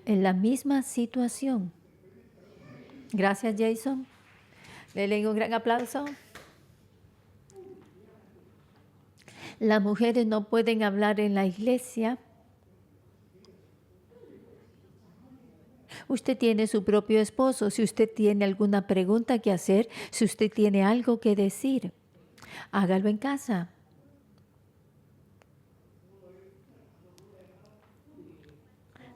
En la misma situación. Gracias, Jason. Denle un gran aplauso. Las mujeres no pueden hablar en la iglesia. Usted tiene su propio esposo. Si usted tiene alguna pregunta que hacer, si usted tiene algo que decir, hágalo en casa.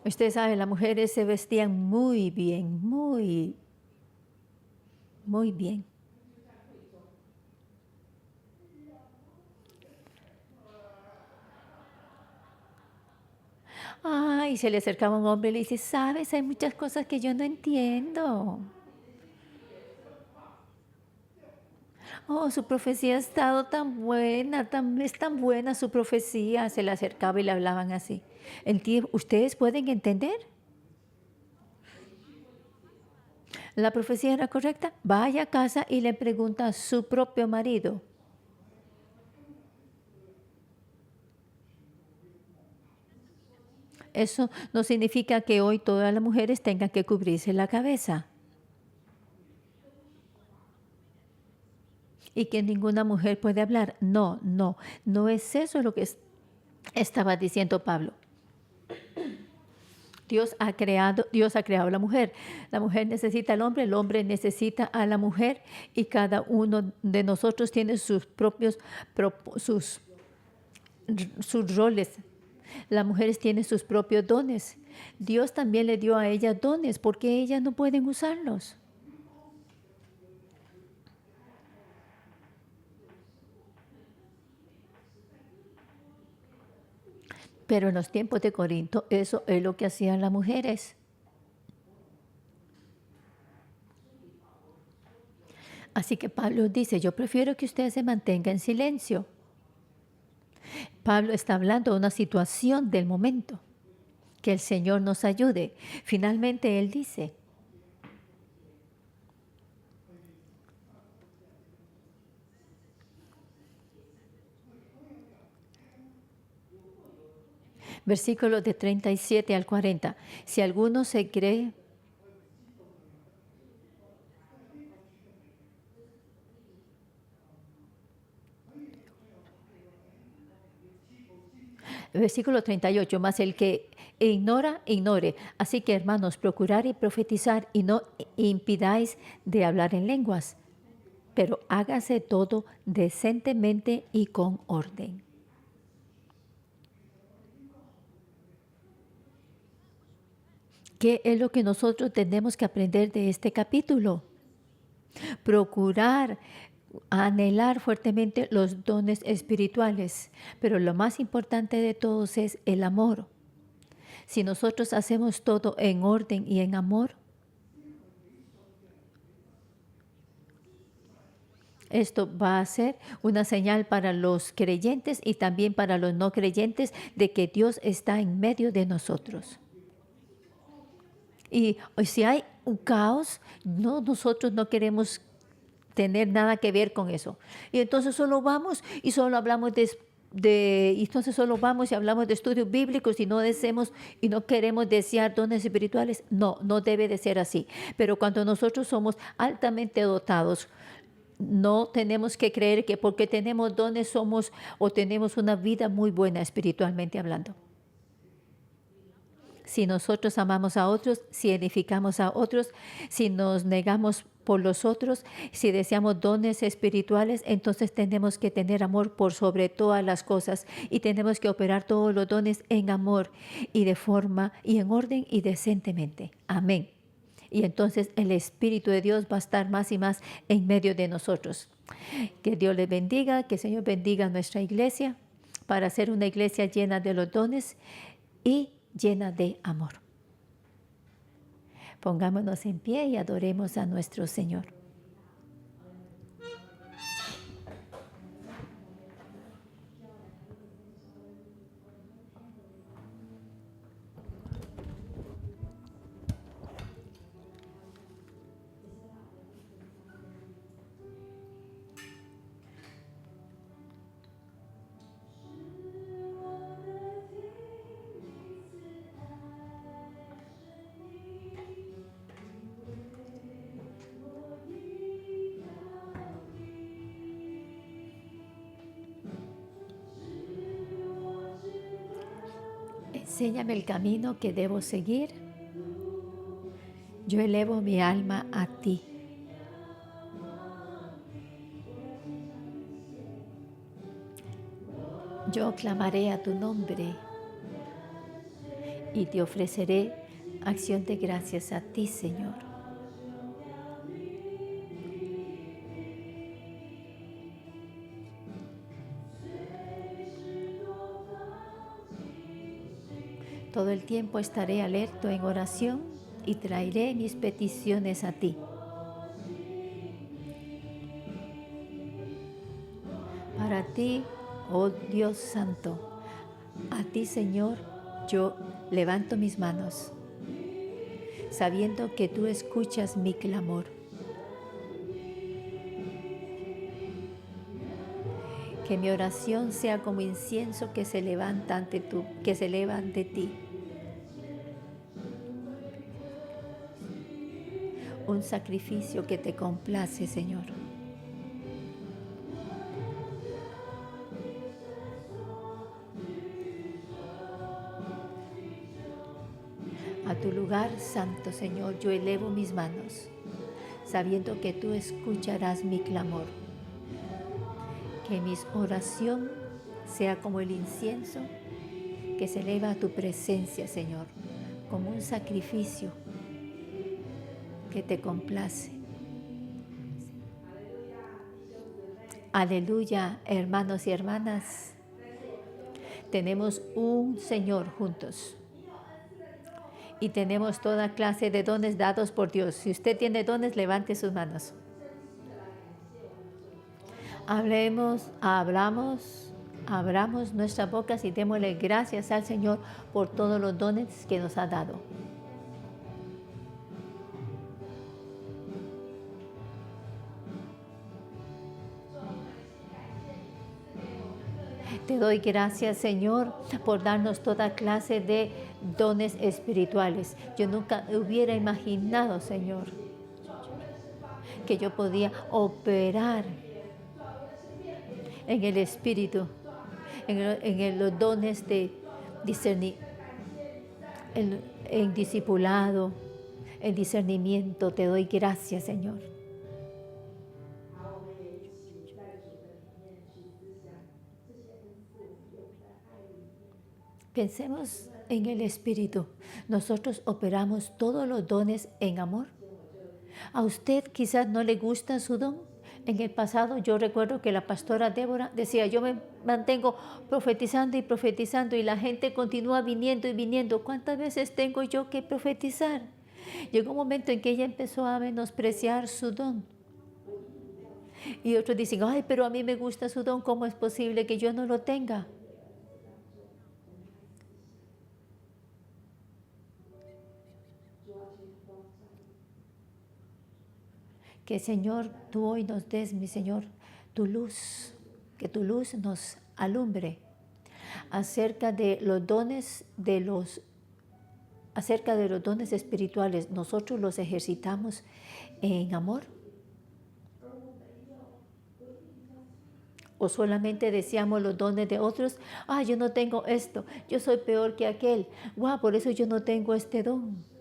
Usted sabe, las mujeres se vestían muy bien, muy bien. Ay, se le acercaba un hombre y le dice, sabes, hay muchas cosas que yo no entiendo. Oh, su profecía ha estado tan buena, es tan buena su profecía. Se le acercaba y le hablaban así. ¿Ustedes pueden entender? ¿La profecía era correcta? Vaya a casa y le pregunta a su propio marido. Eso no significa que hoy todas las mujeres tengan que cubrirse la cabeza. Y que ninguna mujer puede hablar. No es eso lo que estaba diciendo Pablo. Dios ha creado a la mujer. La mujer necesita al hombre, el hombre necesita a la mujer y cada uno de nosotros tiene sus propios sus roles. Las mujeres tienen sus propios dones. Dios también le dio a ellas dones porque ellas no pueden usarlos. Pero en los tiempos de Corinto, eso es lo que hacían las mujeres. Así que Pablo dice, yo prefiero que ustedes se mantengan en silencio. Pablo está hablando de una situación del momento. Que el Señor nos ayude. Finalmente él dice, versículos de 37 al 40, si alguno se cree, versículo 38, más el que ignora, ignore. Así que hermanos, procurad y profetizar y no impidáis de hablar en lenguas, pero hágase todo decentemente y con orden. ¿Qué es lo que nosotros tenemos que aprender de este capítulo? Procurar, anhelar fuertemente los dones espirituales, pero lo más importante de todos es el amor. Si nosotros hacemos todo en orden y en amor, esto va a ser una señal para los creyentes y también para los no creyentes de que Dios está en medio de nosotros. Y si hay un caos, nosotros no queremos tener nada que ver con eso. Y entonces solo vamos y solo hablamos entonces solo vamos y hablamos de estudios bíblicos y no deseamos y no queremos desear dones espirituales. No, no debe de ser así. Pero cuando nosotros somos altamente dotados, no tenemos que creer que porque tenemos dones somos o tenemos una vida muy buena espiritualmente hablando. Si nosotros amamos a otros, si edificamos a otros, si nos negamos por los otros, si deseamos dones espirituales, entonces tenemos que tener amor por sobre todas las cosas y tenemos que operar todos los dones en amor y de forma y en orden y decentemente. Amén. Y entonces el Espíritu de Dios va a estar más y más en medio de nosotros. Que Dios les bendiga, que el Señor bendiga a nuestra iglesia para ser una iglesia llena de los dones y llena de amor. Pongámonos en pie y adoremos a nuestro Señor. Enséñame el camino que debo seguir. Yo elevo mi alma a ti. Yo clamaré a tu nombre y te ofreceré acción de gracias a ti, Señor. Todo el tiempo estaré alerta en oración y traeré mis peticiones a ti. Para ti, oh Dios Santo, a ti, Señor, yo levanto mis manos, sabiendo que tú escuchas mi clamor. Que mi oración sea como incienso que se levanta que se eleva ante ti. Un sacrificio que te complace, Señor. A tu lugar santo, Señor, yo elevo mis manos, sabiendo que tú escucharás mi clamor. Que mi oración sea como el incienso que se eleva a tu presencia, Señor, como un sacrificio que te complace. Aleluya, hermanos y hermanas. tenemos un Señor juntos. Y tenemos toda clase de dones dados por Dios. Si usted tiene dones, levante sus manos. Abramos nuestras bocas y démosle gracias al Señor por todos los dones que nos ha dado. Te doy gracias, Señor, por darnos toda clase de dones espirituales. Yo nunca hubiera imaginado, Señor, que yo podía operar en el Espíritu, en los dones de discernir, en discipulado, en discernimiento. Te doy gracias, Señor. Pensemos en el Espíritu. Nosotros operamos todos los dones en amor. A usted quizás no le gusta su don. En el pasado yo recuerdo que la pastora Débora decía, yo me mantengo profetizando y profetizando y la gente continúa viniendo y viniendo. ¿Cuántas veces tengo yo que profetizar? Llegó un momento en que ella empezó a menospreciar su don. Y otros dicen, ay, pero a mí me gusta su don, ¿cómo es posible que yo no lo tenga? Que Señor, tú hoy nos des, mi Señor, tu luz, que tu luz nos alumbre acerca de los dones espirituales. Nosotros los ejercitamos en amor. O solamente deseamos los dones de otros. Yo no tengo esto, yo soy peor que aquel. Por eso yo no tengo este don.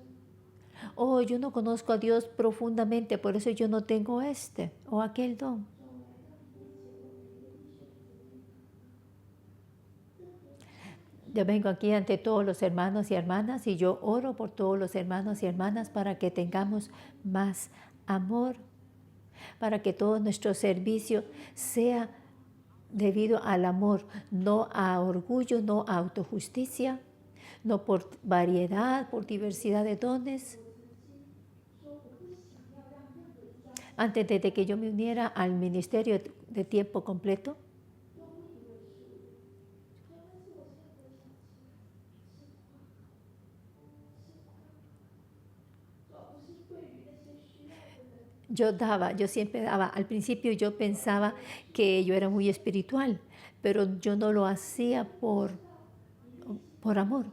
Yo no conozco a Dios profundamente, por eso yo no tengo este o aquel don. Yo vengo aquí ante todos los hermanos y hermanas y yo oro por todos los hermanos y hermanas para que tengamos más amor, para que todo nuestro servicio sea debido al amor, no a orgullo, no a autojusticia, no por variedad, por diversidad de dones. Antes de que yo me uniera al ministerio de tiempo completo, yo siempre daba. Al principio yo pensaba que yo era muy espiritual, pero yo no lo hacía por amor.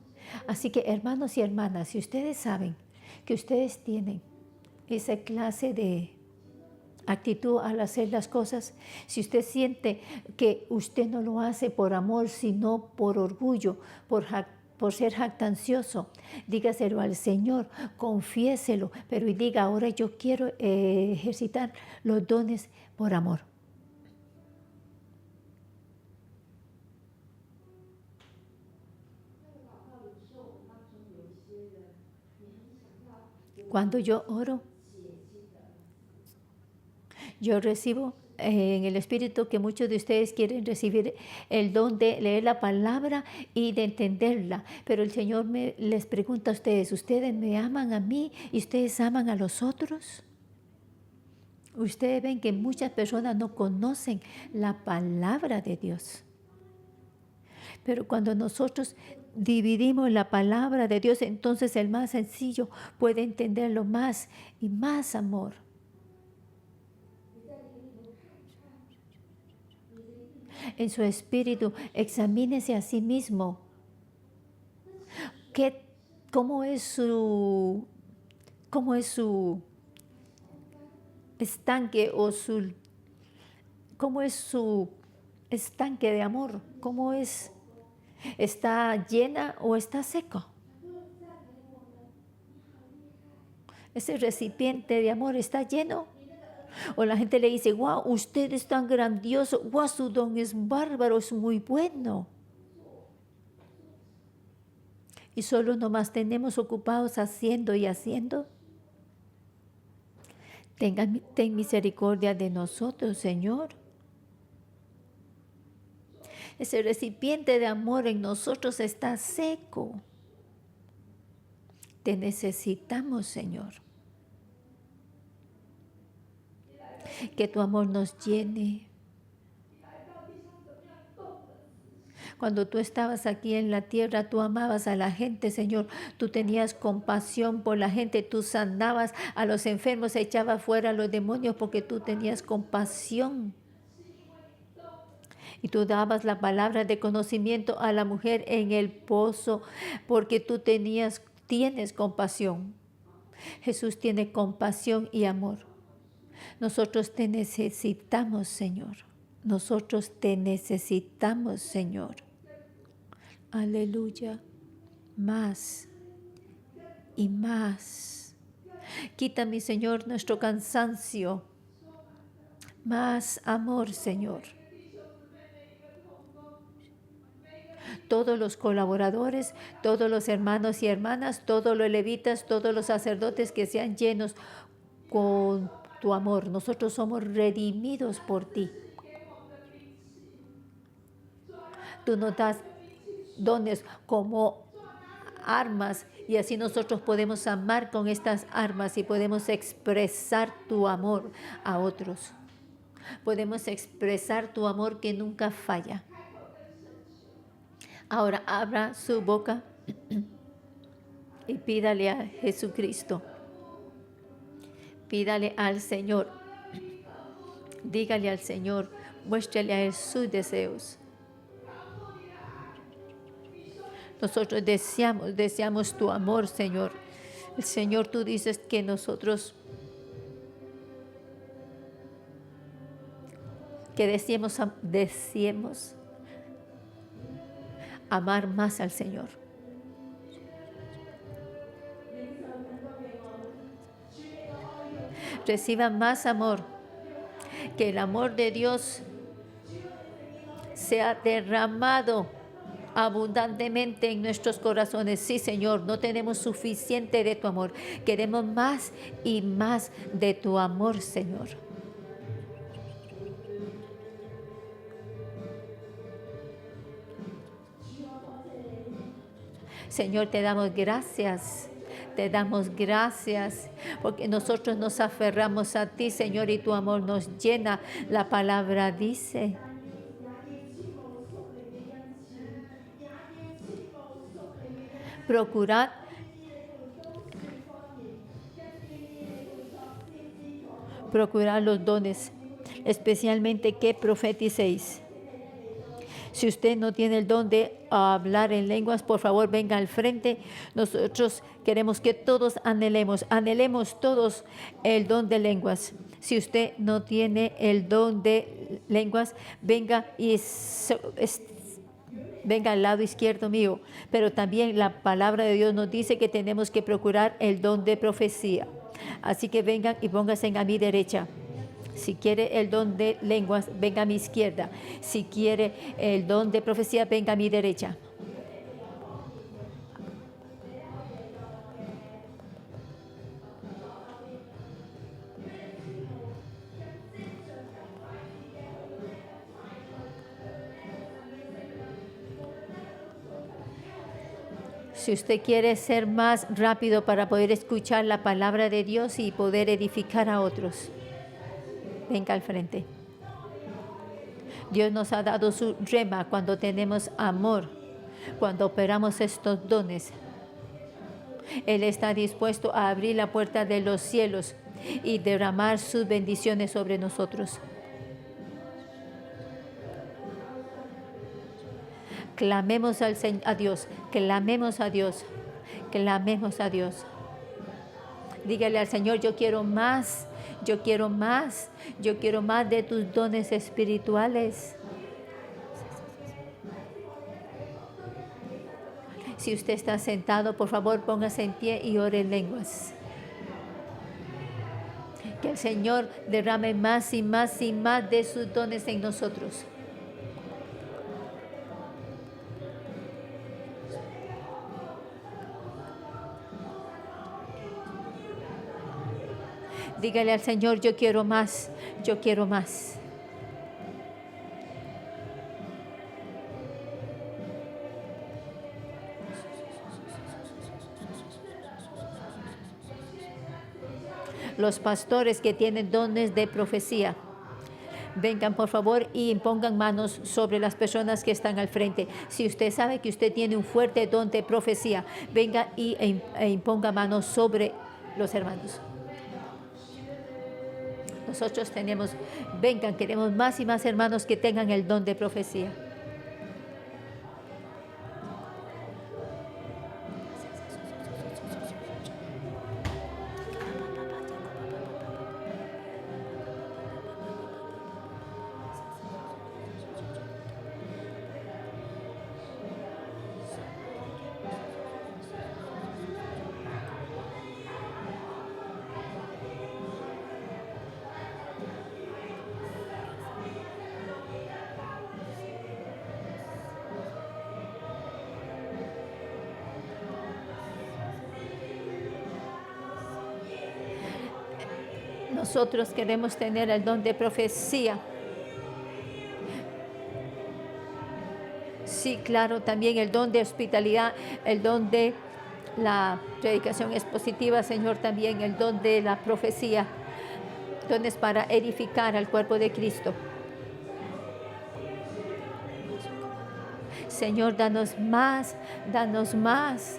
Así que hermanos y hermanas, si ustedes saben que ustedes tienen esa clase de actitud al hacer las cosas, si usted siente que usted no lo hace por amor, sino por orgullo, por ser jactancioso, dígaselo al Señor, confiéselo, pero y diga, ahora yo quiero ejercitar los dones por amor. Cuando yo oro, yo recibo en el Espíritu que muchos de ustedes quieren recibir el don de leer la palabra y de entenderla. Pero el Señor les pregunta a ustedes, ¿ustedes me aman a mí y ustedes aman a los otros? Ustedes ven que muchas personas no conocen la palabra de Dios. Pero cuando nosotros dividimos la palabra de Dios, entonces el más sencillo puede entenderlo más y más amor. En su espíritu, examínese a sí mismo. ¿Cómo es su estanque o cómo es su estanque de amor? ¿Cómo es? ¿Está llena o está seco? Ese recipiente de amor está lleno. O la gente le dice, wow, usted es tan grandioso, wow, su don es bárbaro, es muy bueno. Y solo nos mantenemos ocupados haciendo y haciendo. Ten misericordia de nosotros, Señor. Ese recipiente de amor en nosotros está seco. Te necesitamos, Señor. Que tu amor nos llene. Cuando tú estabas aquí en la tierra, tú amabas a la gente, Señor. Tú tenías compasión por la gente. Tú sanabas a los enfermos, echabas fuera a los demonios porque tú tenías compasión. Y tú dabas la palabra de conocimiento a la mujer en el pozo porque tú tienes compasión. Jesús tiene compasión y amor. Nosotros te necesitamos, Señor. Nosotros te necesitamos, Señor. Aleluya. Más y más. Quita, mi Señor, nuestro cansancio. Más amor, Señor. Todos los colaboradores, todos los hermanos y hermanas, todos los levitas, todos los sacerdotes que sean llenos con tu amor. Nosotros somos redimidos por ti. Tú nos das dones como armas y así nosotros podemos amar con estas armas y podemos expresar tu amor a otros. Podemos expresar tu amor que nunca falla. Ahora abra su boca y pídale a Jesucristo. Pídale al Señor. Dígale al Señor, muéstrele a Él sus deseos. Nosotros deseamos tu amor, Señor. El Señor, tú dices que nosotros deseemos amar más al Señor. Reciba más amor, que el amor de Dios sea derramado abundantemente en nuestros corazones. Sí, Señor, no tenemos suficiente de tu amor. Queremos más y más de tu amor, Señor. Señor, te damos gracias. Te damos gracias porque nosotros nos aferramos a ti, Señor, y tu amor nos llena. La palabra dice: procurad los dones, especialmente que profeticéis. Si usted no tiene el don de hablar en lenguas, por favor venga al frente. Nosotros queremos que todos anhelemos todos el don de lenguas. Si usted no tiene el don de lenguas, venga al lado izquierdo mío. Pero también la palabra de Dios nos dice que tenemos que procurar el don de profecía. Así que vengan y pónganse a mi derecha. Si quiere el don de lenguas, venga a mi izquierda. Si quiere el don de profecía, venga a mi derecha. Si usted quiere ser más rápido para poder escuchar la palabra de Dios y poder edificar a otros, venga al frente. Dios nos ha dado su rema cuando tenemos amor, cuando operamos estos dones. Él está dispuesto a abrir la puerta de los cielos y derramar sus bendiciones sobre nosotros. Clamemos a Dios, clamemos a Dios, clamemos a Dios. Dígale al Señor: yo quiero más, yo quiero más, yo quiero más de tus dones espirituales. Si usted está sentado, por favor póngase en pie y ore en lenguas. Que el Señor derrame más y más y más de sus dones en nosotros. Dígale al Señor: yo quiero más, yo quiero más. los pastores que tienen dones de profecía, vengan por favor y impongan manos sobre las personas que están al frente. Si usted sabe que usted tiene un fuerte don de profecía, venga e imponga manos sobre los hermanos. Nosotros tenemos, vengan, queremos más y más hermanos que tengan el don de profecía. Nosotros queremos tener el don de profecía. Sí, claro, también el don de hospitalidad, el don de la predicación expositiva, Señor, también el don de la profecía, dones para edificar al cuerpo de Cristo. Señor, danos más, danos más.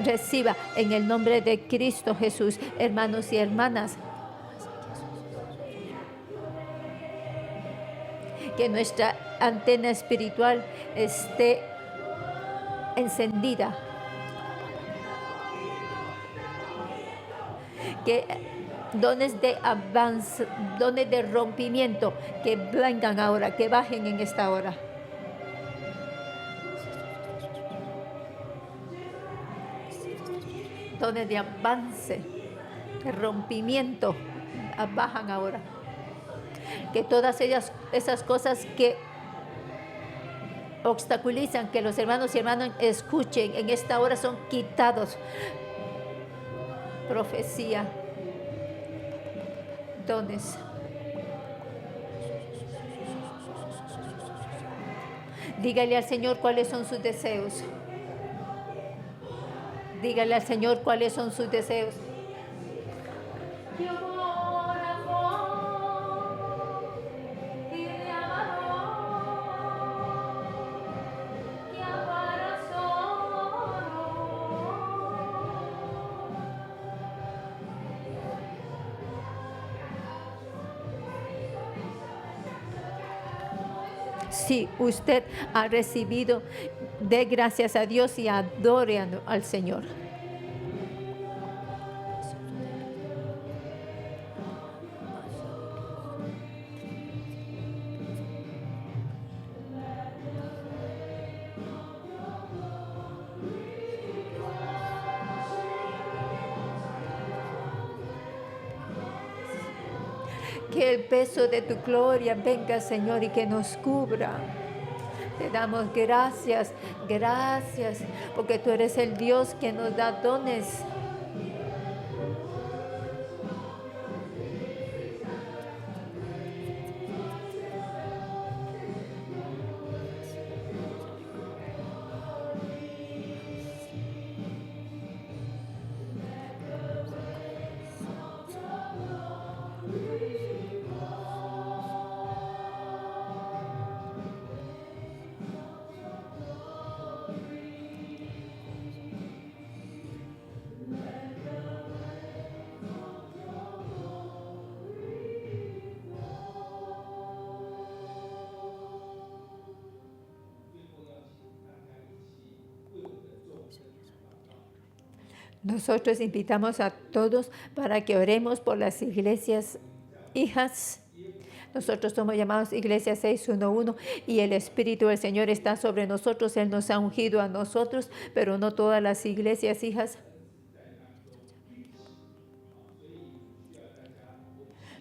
Reciba en el nombre de Cristo Jesús, hermanos y hermanas, que nuestra antena espiritual esté encendida, que dones de avance, dones de rompimiento, que vengan ahora, que bajen en esta hora. Dones de avance, de rompimiento, bajan ahora. Que todas esas cosas que obstaculizan que los hermanos y hermanas escuchen en esta hora son quitados. Profecía, dones. Dígale al Señor cuáles son sus deseos. Dígale al Señor cuáles son sus deseos. Si usted ha recibido, dé gracias a Dios y adore al Señor. Que el peso de tu gloria venga, Señor, y que nos cubra. Te damos gracias, gracias, porque tú eres el Dios que nos da dones. Nosotros invitamos a todos para que oremos por las iglesias hijas. Nosotros somos llamados Iglesia 611 y el Espíritu del Señor está sobre nosotros. Él nos ha ungido a nosotros, pero no todas las iglesias hijas.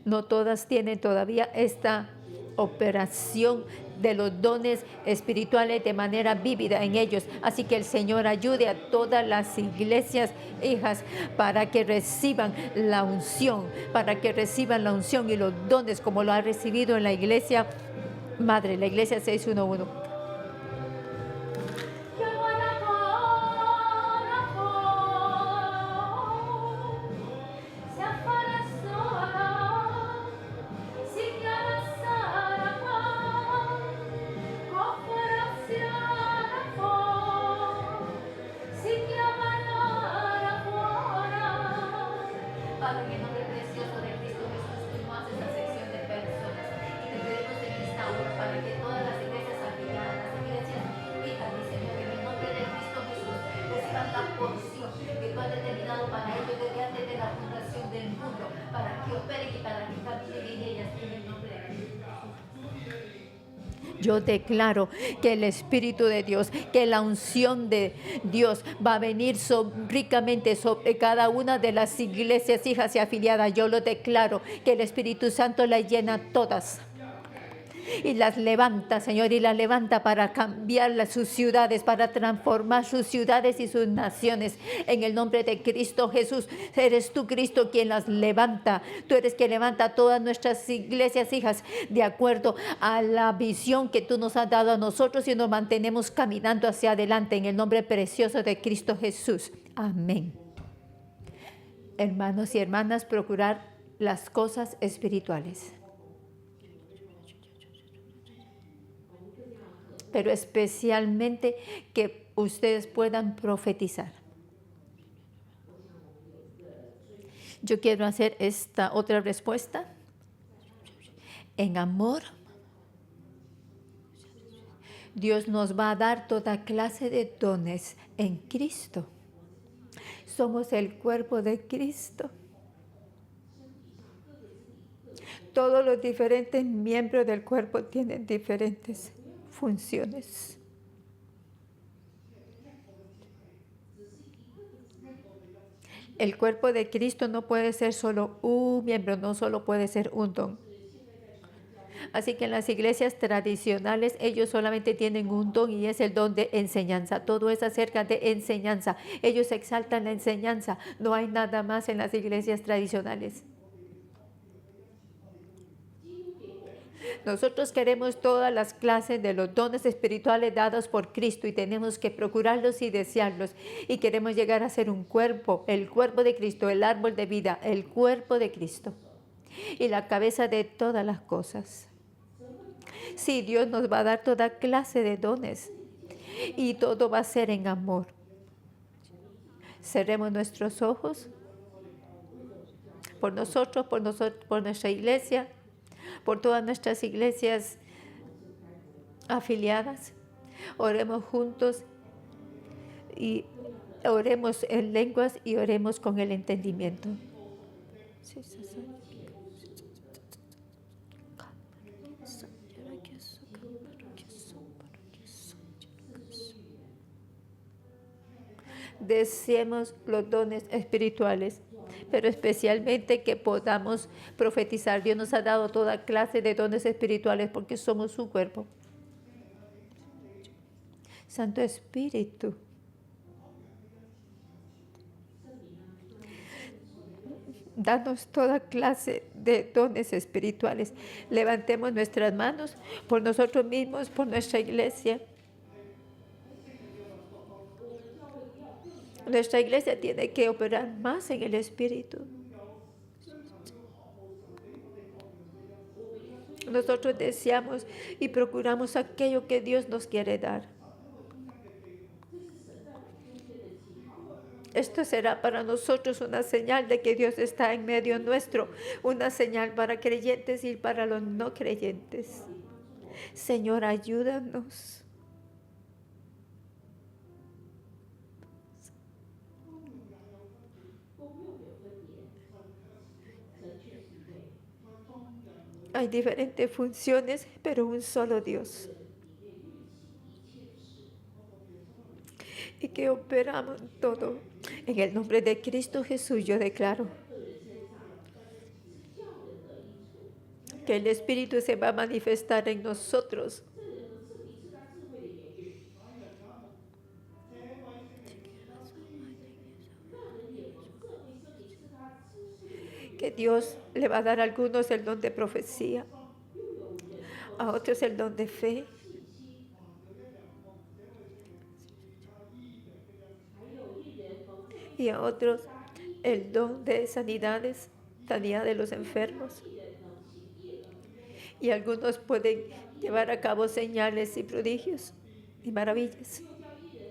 No todas tienen todavía esta operación de los dones espirituales de manera vívida en ellos. Así que el Señor ayude a todas las iglesias, hijas, para que reciban la unción, y los dones como lo ha recibido en la iglesia madre, la iglesia 611. Padre, en el nombre precioso de Cristo Jesús, tú no haces acepción de personas y te pedimos en esta hora para que todas las iglesias afiliadas, las iglesias hijas, mi Señor, en el nombre de Cristo Jesús, reciban la porción que tú has determinado para ellos desde antes de la fundación del mundo, para que operen y para que caminen en ellas en el nombre de Cristo. Yo declaro que el Espíritu de Dios, que la unción de Dios va a venir ricamente sobre cada una de las iglesias, hijas y afiliadas. Yo lo declaro, que el Espíritu Santo las llena todas. Y las levanta, Señor, y las levanta para cambiar sus ciudades, para transformar sus ciudades y sus naciones. En el nombre de Cristo Jesús, eres tú, Cristo, quien las levanta. Tú eres quien levanta todas nuestras iglesias, hijas, de acuerdo a la visión que tú nos has dado a nosotros, y nos mantenemos caminando hacia adelante en el nombre precioso de Cristo Jesús. Amén. Hermanos y hermanas, procurar las cosas espirituales, pero especialmente que ustedes puedan profetizar. Yo quiero hacer esta otra respuesta. En amor, Dios nos va a dar toda clase de dones en Cristo. Somos el cuerpo de Cristo. Todos los diferentes miembros del cuerpo tienen diferentes funciones. El cuerpo de Cristo no puede ser solo un miembro, no solo puede ser un don. Así que en las iglesias tradicionales ellos solamente tienen un don, y es el don de enseñanza. Todo es acerca de enseñanza. Ellos exaltan la enseñanza. No hay nada más en las iglesias tradicionales. Nosotros queremos todas las clases de los dones espirituales dados por Cristo, y tenemos que procurarlos y desearlos. Y queremos llegar a ser un cuerpo, el cuerpo de Cristo, el árbol de vida, el cuerpo de Cristo, y la cabeza de todas las cosas. Sí, Dios nos va a dar toda clase de dones, y todo va a ser en amor. Cerremos nuestros ojos por nosotros, por nuestra iglesia, por todas nuestras iglesias afiliadas. Oremos juntos, y oremos en lenguas, y oremos con el entendimiento. Deseemos los dones espirituales, pero especialmente que podamos profetizar. Dios nos ha dado toda clase de dones espirituales porque somos su cuerpo. Santo Espíritu, danos toda clase de dones espirituales. Levantemos nuestras manos por nosotros mismos, por nuestra iglesia. Nuestra iglesia tiene que operar más en el Espíritu. Nosotros deseamos y procuramos aquello que Dios nos quiere dar. Esto será para nosotros una señal de que Dios está en medio nuestro, una señal para creyentes y para los no creyentes. Señor, ayúdanos. Hay diferentes funciones, pero un solo Dios. Y que operamos todo. En el nombre de Cristo Jesús yo declaro que el Espíritu se va a manifestar en nosotros que Dios le va a dar a algunos el don de profecía, a otros el don de fe, y a otros el don de sanidades, sanidad de los enfermos. Y algunos pueden llevar a cabo señales y prodigios y maravillas,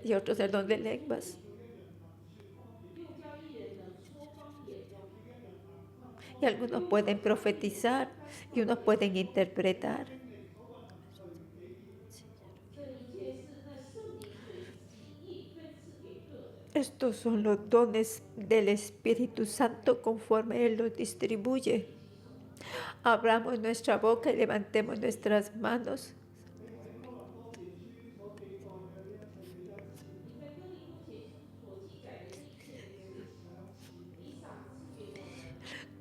y otros el don de lenguas. Y algunos pueden profetizar y unos pueden interpretar. Estos son los dones del Espíritu Santo conforme Él los distribuye. Abramos nuestra boca y levantemos nuestras manos.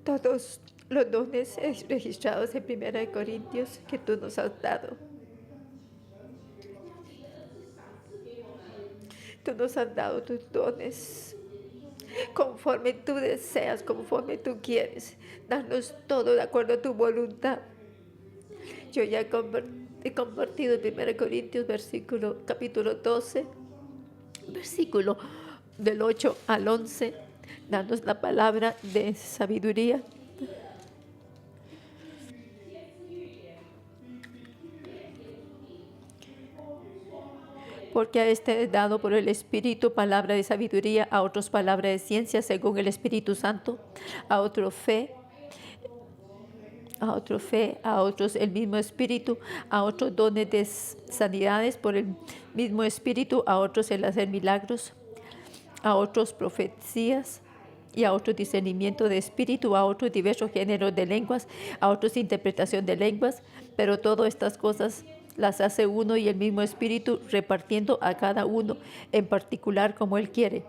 Todos los dones registrados en 1 Corintios que tú nos has dado. Tú nos has dado tus dones conforme tú deseas, conforme tú quieres. Danos todo de acuerdo a tu voluntad. Yo ya he compartido en 1 Corintios capítulo 12, versículo del 8 al 11. Danos la palabra de sabiduría. Porque a este es dado por el Espíritu palabra de sabiduría, a otros palabra de ciencia según el Espíritu Santo, a otros fe, a otros el mismo Espíritu, a otros dones de sanidades por el mismo Espíritu, a otros el hacer milagros, a otros profecías, y a otros discernimiento de espíritu, a otros diversos géneros de lenguas, a otros interpretación de lenguas, pero todas estas cosas las hace uno y el mismo Espíritu, repartiendo a cada uno en particular como Él quiere.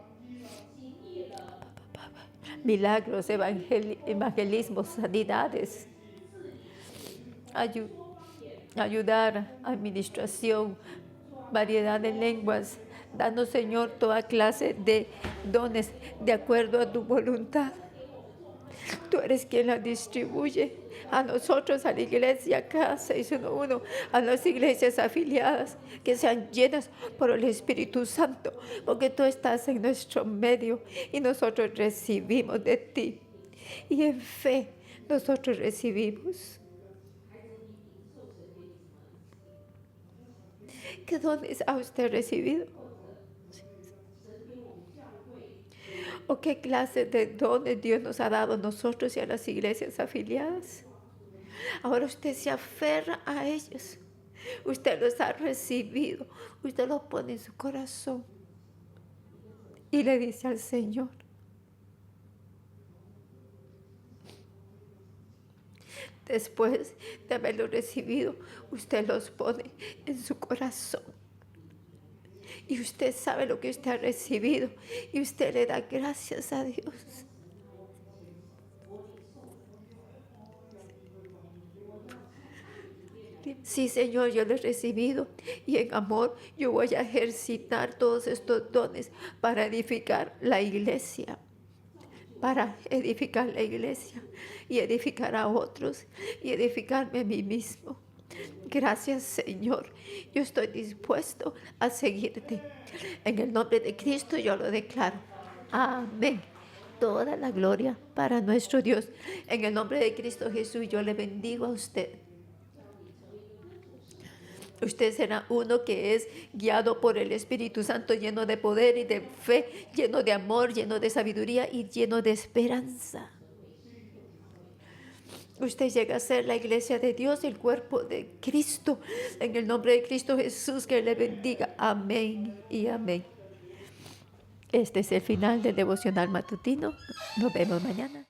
Milagros, evangelismos, sanidades, ayudar, administración, variedad de lenguas. Danos, Señor, toda clase de dones de acuerdo a tu voluntad. Tú eres quien la distribuye a nosotros, a la iglesia acá 611, a las iglesias afiliadas, que sean llenas por el Espíritu Santo, porque tú estás en nuestro medio y nosotros recibimos de ti. Y en fe nosotros recibimos. ¿Qué dones ha usted recibido? ¿O qué clase de dones Dios nos ha dado a nosotros y a las iglesias afiliadas? Ahora usted se aferra a ellos. Usted los ha recibido. Usted los pone en su corazón. Y le dice al Señor: después de haberlo recibido, usted los pone en su corazón. Y usted sabe lo que usted ha recibido. Y usted le da gracias a Dios. Sí, Señor, yo lo he recibido. Y en amor yo voy a ejercitar todos estos dones para edificar la iglesia. Para edificar la iglesia. Y edificar a otros. Y edificarme a mí mismo. Gracias, Señor. Yo estoy dispuesto a seguirte. En el nombre de Cristo yo lo declaro. Amén. Toda la gloria para nuestro Dios. En el nombre de Cristo Jesús yo le bendigo a usted. Usted será uno que es guiado por el Espíritu Santo, lleno de poder y de fe, lleno de amor, lleno de sabiduría y lleno de esperanza. Usted llega a ser la iglesia de Dios, el cuerpo de Cristo. En el nombre de Cristo Jesús, que le bendiga. Amén y amén. Este es el final del devocional matutino. Nos vemos mañana.